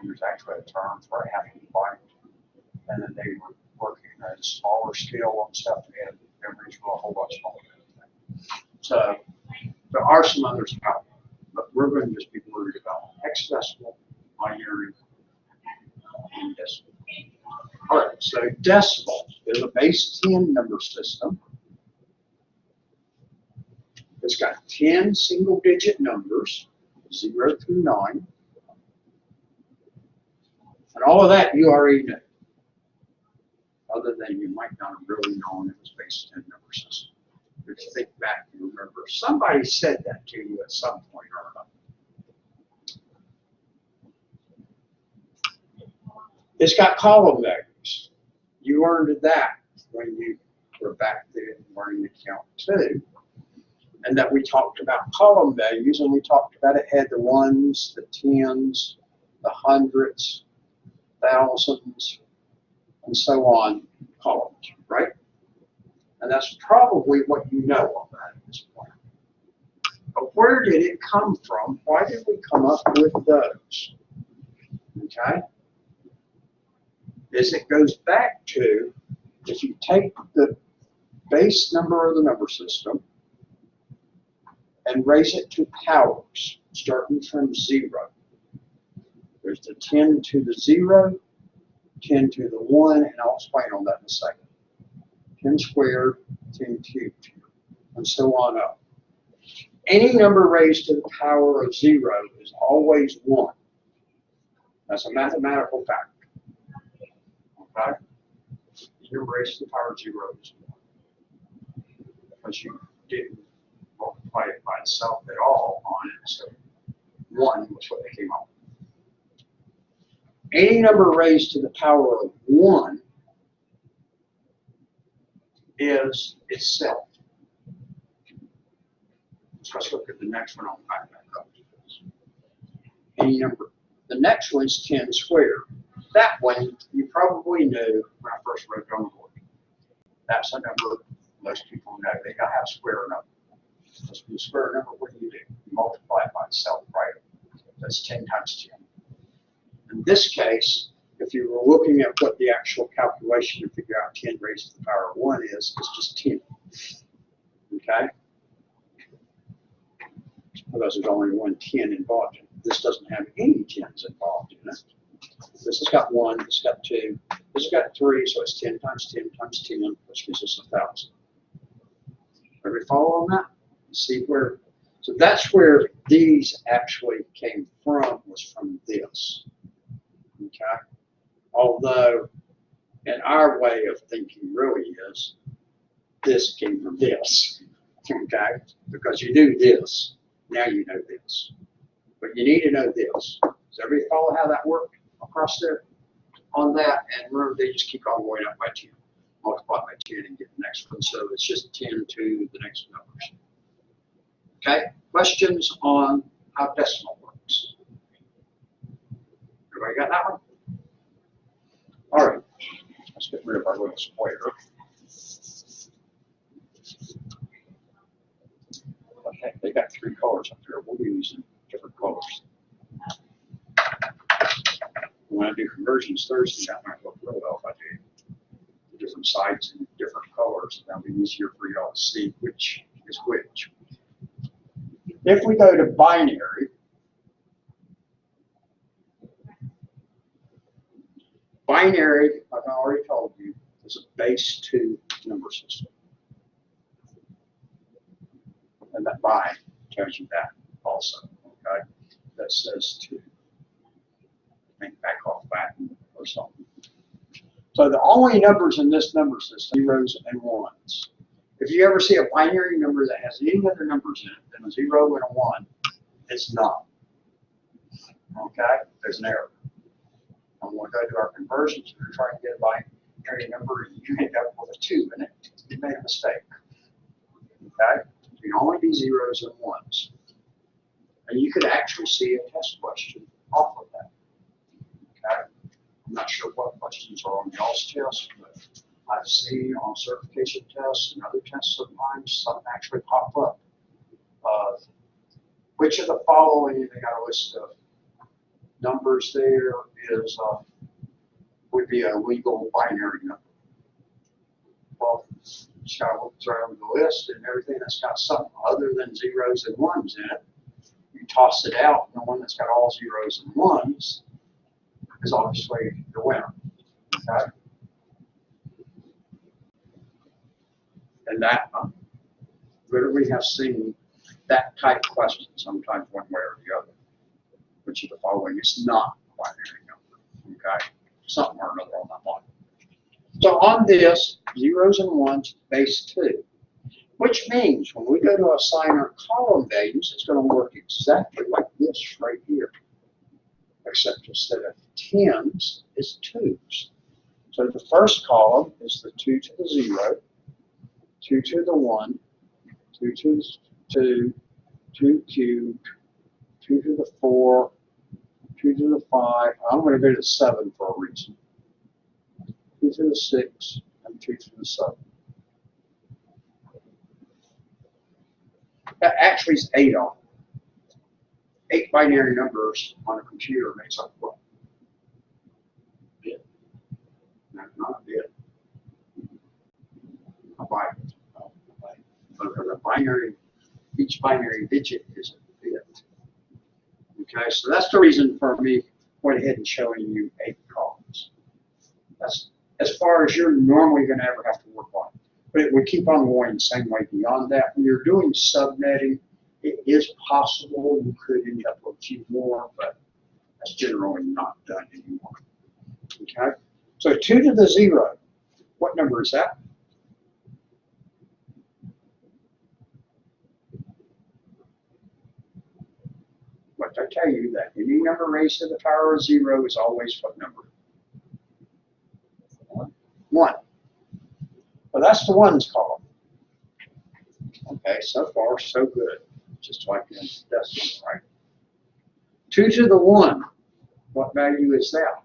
There's actually a term for a half byte, and then they were working at a smaller scale on stuff, and memories were a whole lot smaller. So there are some others out there, but we're going to just be worried about hexadecimal, binary, and decimal. All right, so decimal is a base 10 number system. It's got 10 single-digit numbers, 0 through 9. And all of that you already know. Other than you might not have really known it was base 10 number system. If you think back, you remember somebody said that to you at some point or another. It's got column values. You learned that when you were back there learning to count too. And that we talked about column values, and we talked about it had the 1s, the 10s, the hundreds, thousands, and so on columns, right? And that's probably what you know of that at this point. But where did it come from? Why did we come up with those? Okay? Is it goes back to, if you take the base number of the number system and raise it to powers, starting from 0. There's the 10 to the 0, 10 to the 1, and I'll explain on that in a second. 10 squared, 10 cubed, and so on up. Any number raised to the power of 0 is always 1. That's a mathematical fact. Okay? Any number raised to the power of 0 is 1. Because you didn't multiply it by itself at all on it, so 1 was what they came up with. Any number raised to the power of 1 is itself. So let's look at the next one on back up. Any number. The next one's 10 squared. That one you probably knew when I first wrote it on the board. That's a number most people know. They know how to square a number. Because when you square a number, what do? You multiply it by itself, right? That's 10 times 10. In this case, if you were looking at what the actual calculation to figure out 10 raised to the power of 1 is, it's just 10. Okay? Because there's only one 10 involved in it. This doesn't have any 10s involved in it. This has got 1, this has got 2, this has got 3, so it's 10 times 10 times 10, which gives us 1,000. Everybody follow on that? See where? So that's where these actually came from, was from this. Okay? Although, in our way of thinking really is, this came from this. Okay? Because you do this, now you know this. But you need to know this. Does everybody follow how that worked across there? On that, and remember, they just keep on going up by 10. Multiply by 10 and get the next one. So it's just 10 to the next numbers. Okay? Questions on how decimal works? Everybody got that one? All right. Let's get rid of our little square. Okay, they got 3 colors up there. We'll be using different colors. When I do conversions Thursday, that might look real well if I do the different sides in different colors. That'll be easier for y'all to see which is which. If we go to binary, binary, like I already told you, is a base 2 number system. And that by tells you that also, okay? That says 2. Think back off back or something. So the only numbers in this number system, zeros and ones. If you ever see a binary number that has any other numbers in it than a 0 and a 1, it's not. Okay? There's an error. And when we go to our conversions, we're trying to get a binary number, and you end up with a 2 in it. You made a mistake. Okay? It can only be zeros and ones. And you could actually see a test question off of that. Okay? I'm not sure what questions are on y'all's test, but I've seen on certification tests and other tests of mine, some actually pop up. Which of the following, they got a list of numbers there, is would be a legal binary number. Well, just gotta look through the list and everything that's got something other than zeros and ones in it. You toss it out, and the one that's got all zeros and ones is obviously the winner. Okay? And that literally have seen that type of question sometimes one way or the other. Which of the following is not a binary number. Okay? Something or another on that line. So on this, zeros and ones, base 2. Which means when we go to assign our column values, it's going to work exactly like this right here. Except instead of 10s, it's 2s. So the first column is the 2 to the 0, 2 to the 1, 2 to the 2, 2 cubed, 2 to the 4, 2 2 to the 5. I'm going to go to 7 for a reason. 2 to the 6 and 2 to the 7. That actually is 8 of them. 8 binary numbers on a computer makes up what? Bit. No, not a bit. A byte. Oh, right. Because a binary, each binary digit is a bit. Okay, so that's the reason for me going ahead and showing you 8 columns. That's as far as you're normally going to ever have to work on. But it would keep on going the same way beyond that. When you're doing subnetting, it is possible you could end up with a few more, but that's generally not done anymore. Okay, so 2 to the 0. What number is that? What did I tell you? That any number raised to the power of 0 is always what number? 1. Well, that's the ones column. Okay, so far so good. Just like in decimal, right? 2 to the 1. What value is that?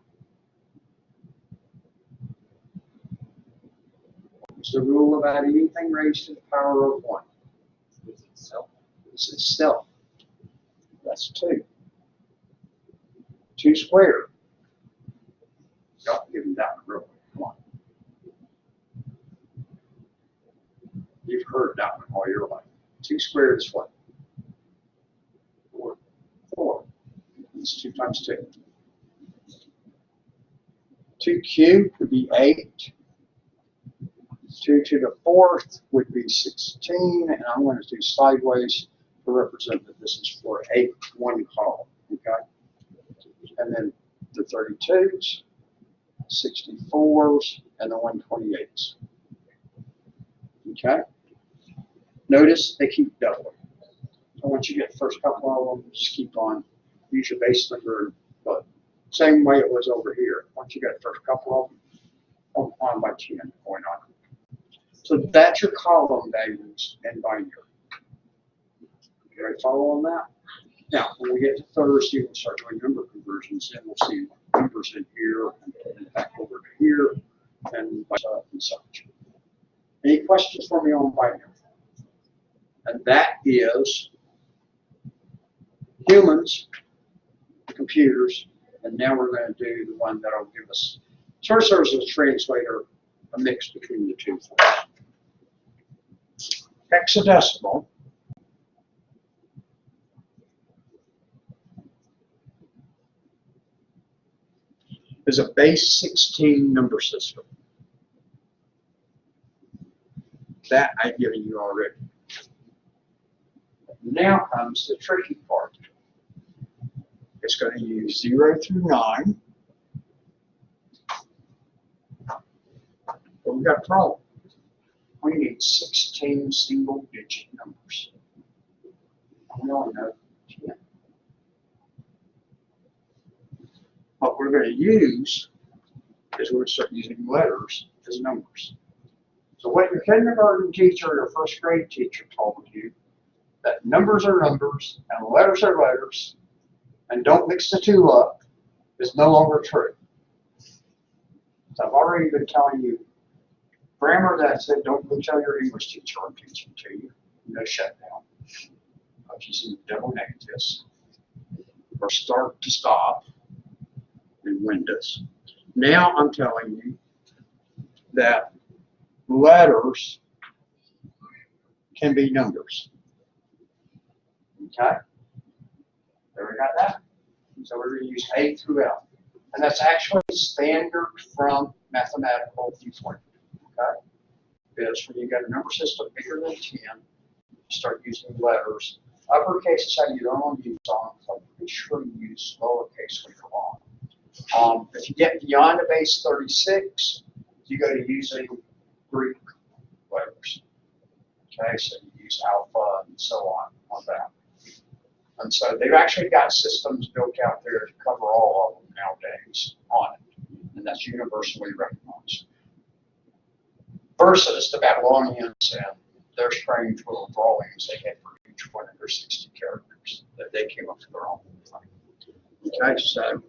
What's the rule about anything raised to the power of 1? It's itself. It's itself. That's 2. 2 squared. Y'all give me that one real quick. Come on. You've heard that one all your life. 2 squared is what? 4. 4. It's 2 times 2. 2 cubed would be 8. 2 to the 4th would be 16. And I'm going to do sideways to represent that this is for 8, 1 column. Okay? And then the 32s, 64s, and the 128s. Okay? Notice they keep doubling. So once you get the first couple of them, just keep on, use your base number, but same way it was over here. Once you get the first couple of them, on by 10 going on. So that's your column values and binary. You ready to follow on that? Now, when we get to Thursday, we'll start doing number conversions, and we'll see numbers in here and back over to here and such. Any questions for me on binary? And that is humans, computers, and now we're going to do the one that will give us, sort of serves as a translator, a mix between the two for us. Hexadecimal is a base 16 number system. That I've given you already. Now comes the tricky part. It's going to use 0 through 9. But we've got a problem. We need 16 single-digit numbers. We only know 10. What we're going to use is we're going to start using letters as numbers. So what your kindergarten teacher or your first grade teacher told you, that numbers are numbers and letters are letters, and don't mix the two up, is no longer true. So I've already been telling you grammar that said don't go tell your English teacher I'm teaching to you. No shutdown. I'm using double negatives or start to stop in Windows. Now I'm telling you that letters can be numbers. Okay? There we got that. So we're going to use A through L. And that's actually standard from mathematical viewpoint. Okay? Because when you got a number system bigger than 10, you start using letters. Uppercase is how you don't use on, so I'm pretty sure you use lowercase when you're on. If you get beyond a base 36, you go to using Greek letters. Okay, so you use alpha and so on that. And so they've actually got systems built out there to cover all of them nowadays on it. And that's universally recognized. Versus the Babylonians and their strange little drawings they had for each one of their 60 characters that they came up with their own thing. Okay, so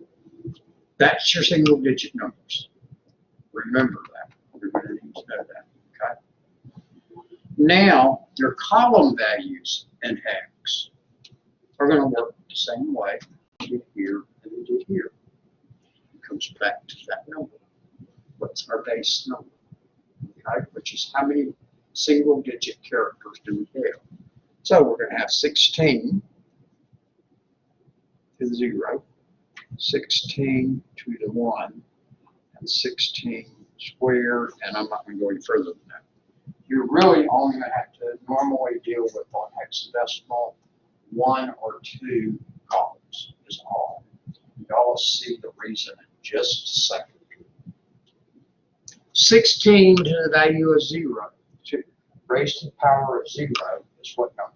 that's your single digit numbers. Remember that. You're going to need to know that. Okay. Now, your column values in hex are going to work the same way as you did here and you did here. It comes back to that number. What's our base number? Okay, which is how many single digit characters do we have? So we're going to have 16 to the 0, 16 to the 1, and 16 squared, and I'm not going to go any further than that. You're really only going to have to normally deal with on hexadecimal 1 or 2 columns is all. Y'all see the reason in just a second. 16 to the value of 0, raised to the power of 0 is what number?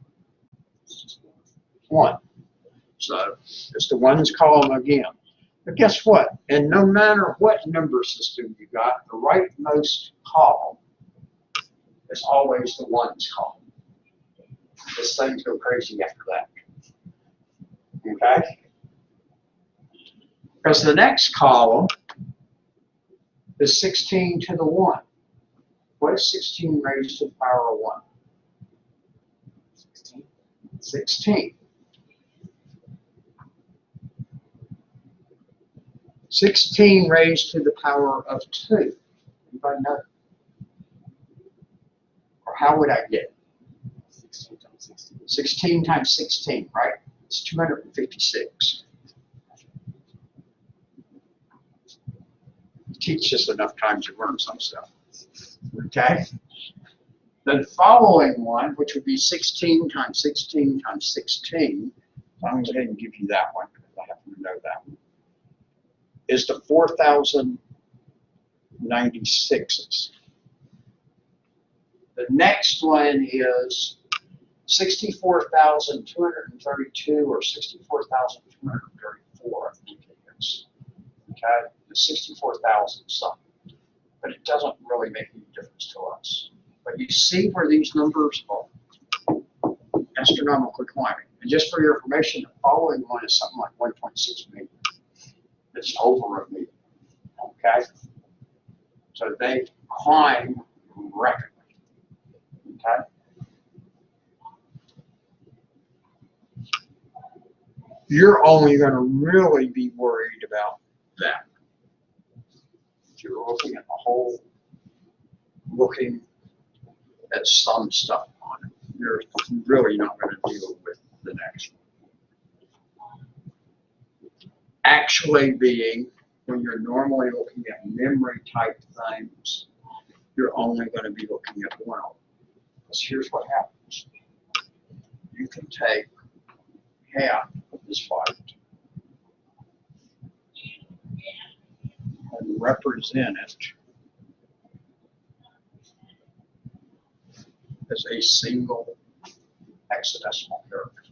1. So it's the ones column again. But guess what? And no matter what number system you got, the rightmost column is always the ones column. This things go crazy after that. Okay? Because the next column is 16 to the 1. What is 16 raised to the power of 1? 16. 16 raised to the power of 2. Anybody know? Or how would I get it? 16 times 16. 16 times 16, right? It's 256. Teach us enough times to learn some stuff. Okay? The following one, which would be 16 times 16 times 16, so I'm going to go ahead and give you that one because I happen to know that one, is the 4,096s. The next one is 64,232 or 64,234, I think it is. Okay? The 64,000 something. But it doesn't really make any difference to us. But you see where these numbers are astronomically climbing. And just for your information, the following one is something like 1.6 million. It's over a million. Okay? So they climb rapidly. Okay? You're only going to really be worried about that. If you're looking at the whole, looking at some stuff on it, you're really not going to deal with the next one. Actually being, when you're normally looking at memory type things, you're only going to be looking at one of them. Because here's what happens. You can take half of this byte and represent it as a single hexadecimal character.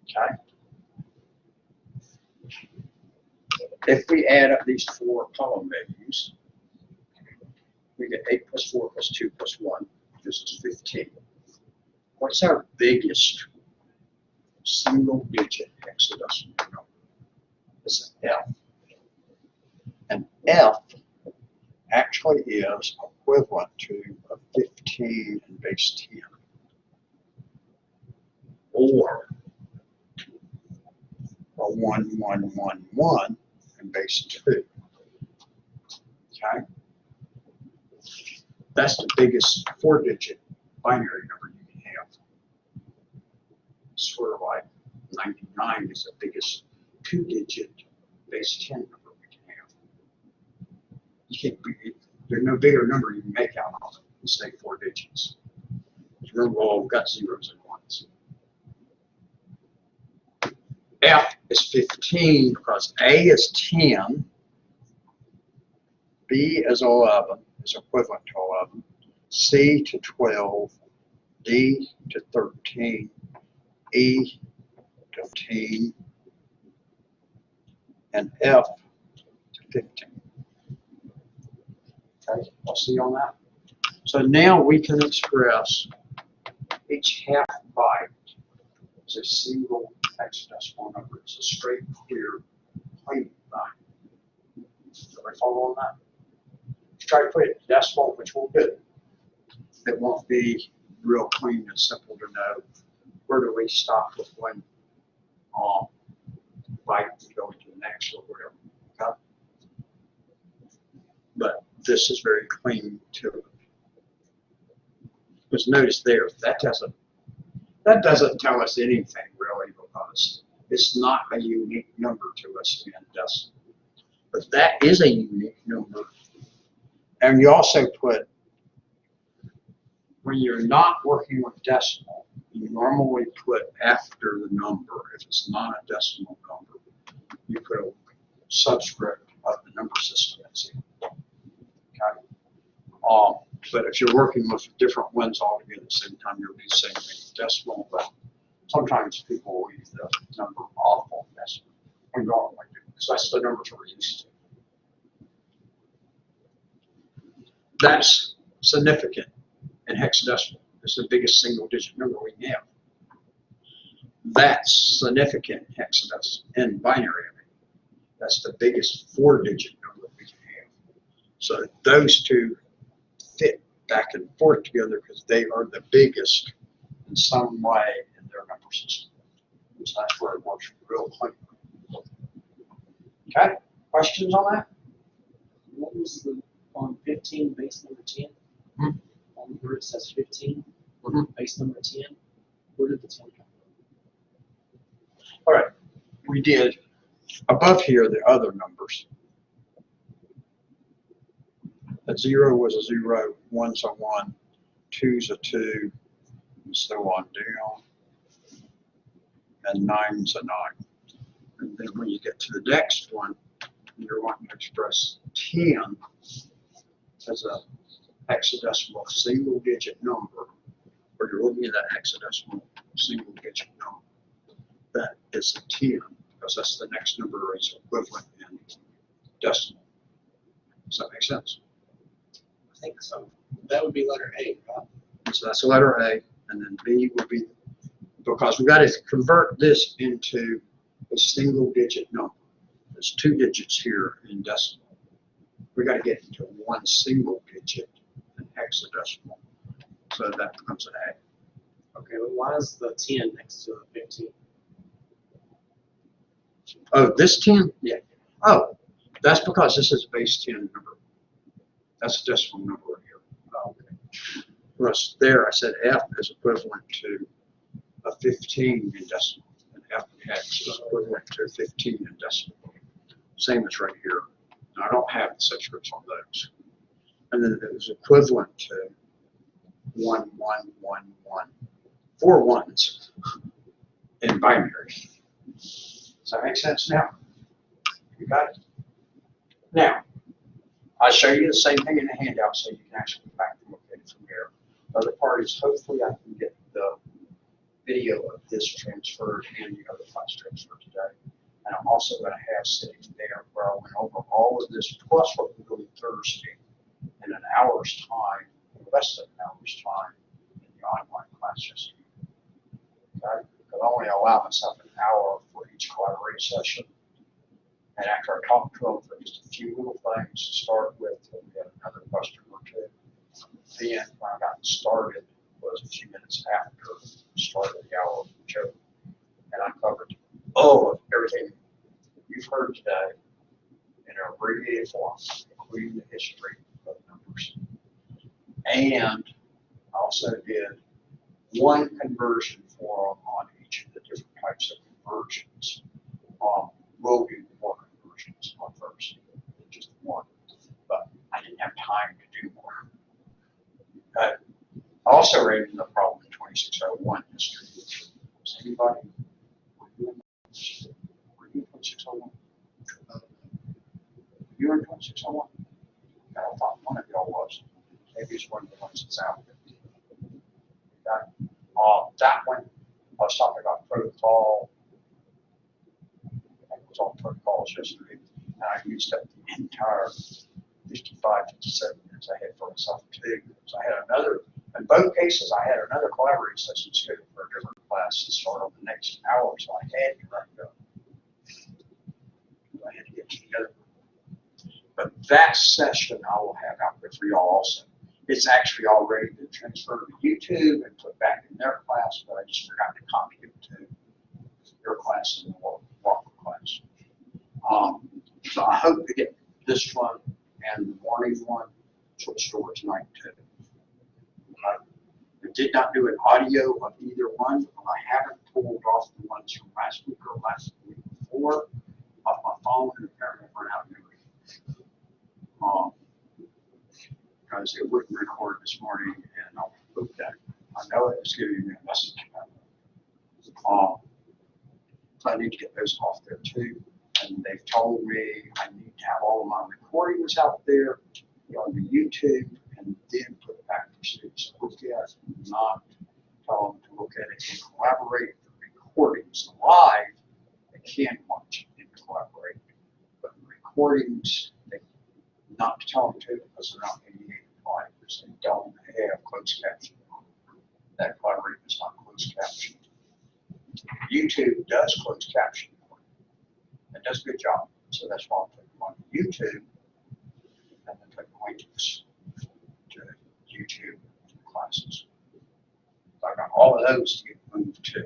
Okay? If we add up these 4 column values, we get 8 plus 4 plus 2 plus 1. This is 15. What's our biggest single digit hexadecimal number? It's an F. An F actually is equivalent to a 15 in base 10. Or a 1111 in base 2. Okay? That's the biggest 4-digit binary number you can have. Sort of like 99 is the biggest 2-digit base 10 number we can have. You can't be, there's no bigger number you can make out of it than say 4 digits. Remember, we've all got zeros and ones. F is 15 because A is 10, B is 11, is equivalent to 11, C to 12, D to 13, E to 15, and F to 15. Okay, I'll see you on that. So now we can express each half byte as a single hexadecimal number. It's a straight, clear, clean line. Everybody follow on that? Try to put it in decimal, which we'll do. It won't be real clean and simple to know where do we stop with one byte and go into the next or whatever. Okay? But this is very clean too. Because notice there, that doesn't tell us anything really, because it's not a unique number to us in decimal. But that is a unique number. And you also put, when you're not working with decimal, you normally put after the number, if it's not a decimal number, you put a subscript of the number system that's in. Okay? But if you're working with different ones altogether at the same time, you'll be saying decimal, but sometimes people will leave the number off on decimal. We normally do, because that's the numbers we're used to. That's significant in hexadecimal. It's the biggest single digit number we can have. That's significant in hexadecimal in binary. I mean, that's the biggest 4-digit number we can have. So those two fit back and forth together because they are the biggest in some way in their number system. So that's where it works real clean. Okay, questions on that? What was the on 15 base number 10? Hmm? On where it says 15, Mhm. base number 10, where did the 10 come from? All right, we did above here the other numbers. A 0 was a 0, 1's a 1, 2's a 2, and so on down, and 9's a 9. And then when you get to the next one, you're wanting to express 10 as a hexadecimal single digit number, or you're looking at that hexadecimal single digit number. That is a 10, because that's the next number is equivalent in decimal. Does that make sense? I think so. That would be letter A, right? So that's a letter A, and then B would be, because we've got to convert this into a single digit number. There's 2 digits here in decimal. We got to get into one single digit in hexadecimal. So that becomes an A. Okay, but why is the 10 next to the 15? Oh, this 10? Yeah. Oh, that's because this is base 10 number. That's a decimal number right here. Oh, okay. Plus there I said F is equivalent to a 15 in decimal. And F hex is equivalent to 15 in decimal. Same as right here. Now, I don't have the subscripts on those. And then it was equivalent to 1, 1, 1, 1. 4 ones in binary. Does that make sense now? You got it? Now, I'll show you the same thing in the handout so you can actually go back and look at it from here. The other part is hopefully I can get the video of this transferred and the other files transferred today. And I'm also going to have sitting there where I went over all of this plus what we're doing Thursday in an hour's time, less than an hour's time in the online class just okay? Because I only allow myself an hour for each collaborate session. And after I talk to them for just a few little things to start with, and we had another question or two. Then when I got started was a few minutes after the start of the hour of the show. And I covered all of everything you've heard today in an abbreviated form, including the history of numbers. And I also did one conversion form on each of the different types of conversions. We'll do more conversions on Thursday than just one, but I didn't have time to do more. I also raised the problem in 2601 history. Was anybody? Were you in 2601? You were in 2601? I thought one of y'all was. Maybe it's one of the ones that's out there. That one, I was talking about protocol. I was on protocols yesterday, and I used up the entire 55, 57 minutes I had for myself too. So I had another, in both cases, I had another collaborating session scheduled for a different class. class to start on the next hour, so I had to wrap it up. I had to get together. But that session I will have out there for y'all also. It's actually already been transferred to YouTube and put back in their class, but I just forgot to copy it to your class and the Walker class. So I hope to get this one and the morning one switched over tonight too. I did not do an audio of either one. I haven't pulled off the ones from last week or last week before off my phone, and apparently I ran out of memory. Because it wouldn't record this morning, and I'll put that. I know it was giving me a message. So I need to get those off there too. And they've told me I need to have all of my recordings out there on the YouTube and then put it back for students to look at, not tell them to look at it and collaborate. The recordings live, they can watch and collaborate. But the recordings, not to tell them to because they're not 88 providers. They don't have closed captioning. That collaborating is not closed captioning. YouTube does closed captioning. It does a good job. So that's why I'm putting them on YouTube and then putting links to YouTube classes. So I got all of those to get moved to.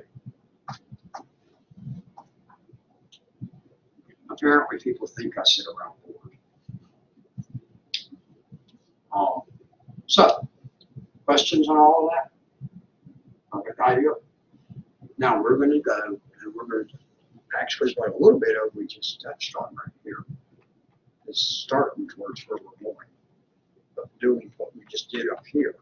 Apparently people think I sit around bored. So, questions on all of that? Okay, idea. Now we're going to go and we're going to actually go a little bit over we just touched on right here. It's starting towards where we're going, but doing what we just did up here.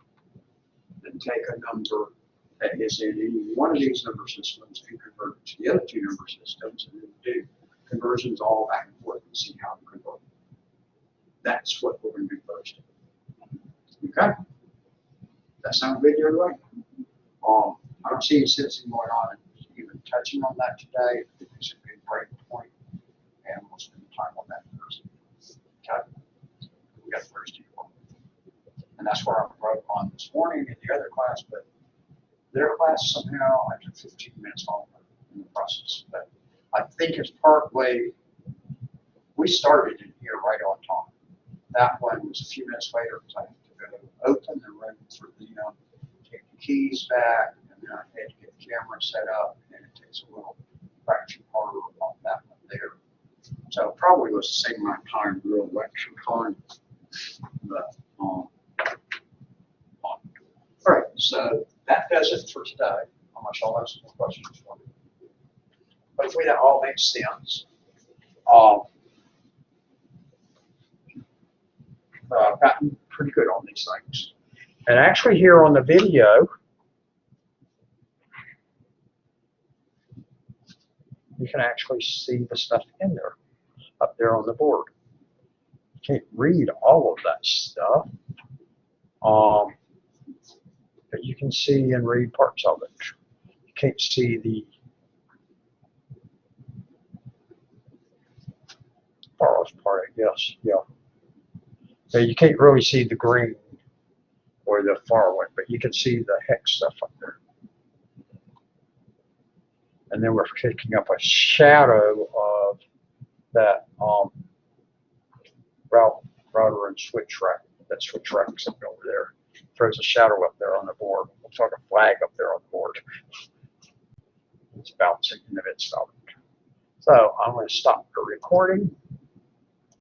And take a number that is in any one of these number systems and convert it to the other two number systems and then do conversions all back and forth and see how to convert. That's what we're going to do first. Okay? That sounds good to everybody? I don't see any sense in going on and even touching on that today. I think it's a good break point, and we'll spend time on that Thursday. Okay? We got Thursday for it. And that's where I wrote on this morning in the other class, but their class somehow I took 15 minutes longer in the process. But I think it's part way, we started in here right on time. That one was a few minutes later because I had to go open the room for them, take the keys back, and then I had to get the camera set up, and it takes a little fraction harder on that one there. So it probably was the same amount of time, real lecture time. But, all right, so that does it for today. Unless y'all have some questions for me. Hopefully that all makes sense. I've gotten pretty good on these things. And actually here on the video, you can actually see the stuff in there, up there on the board. You can't read all of that stuff, but you can see and read parts of it. You can't see the farthest part, I guess, yeah. So you can't really see the green or the far one, but you can see the hex stuff up there. And then we're picking up a shadow of that router and switch rack. That switch rack's up over there. Throws a shadow up there on the board. Looks like a flag up there on the board. It's bouncing in the midst of it. So I'm going to stop the recording.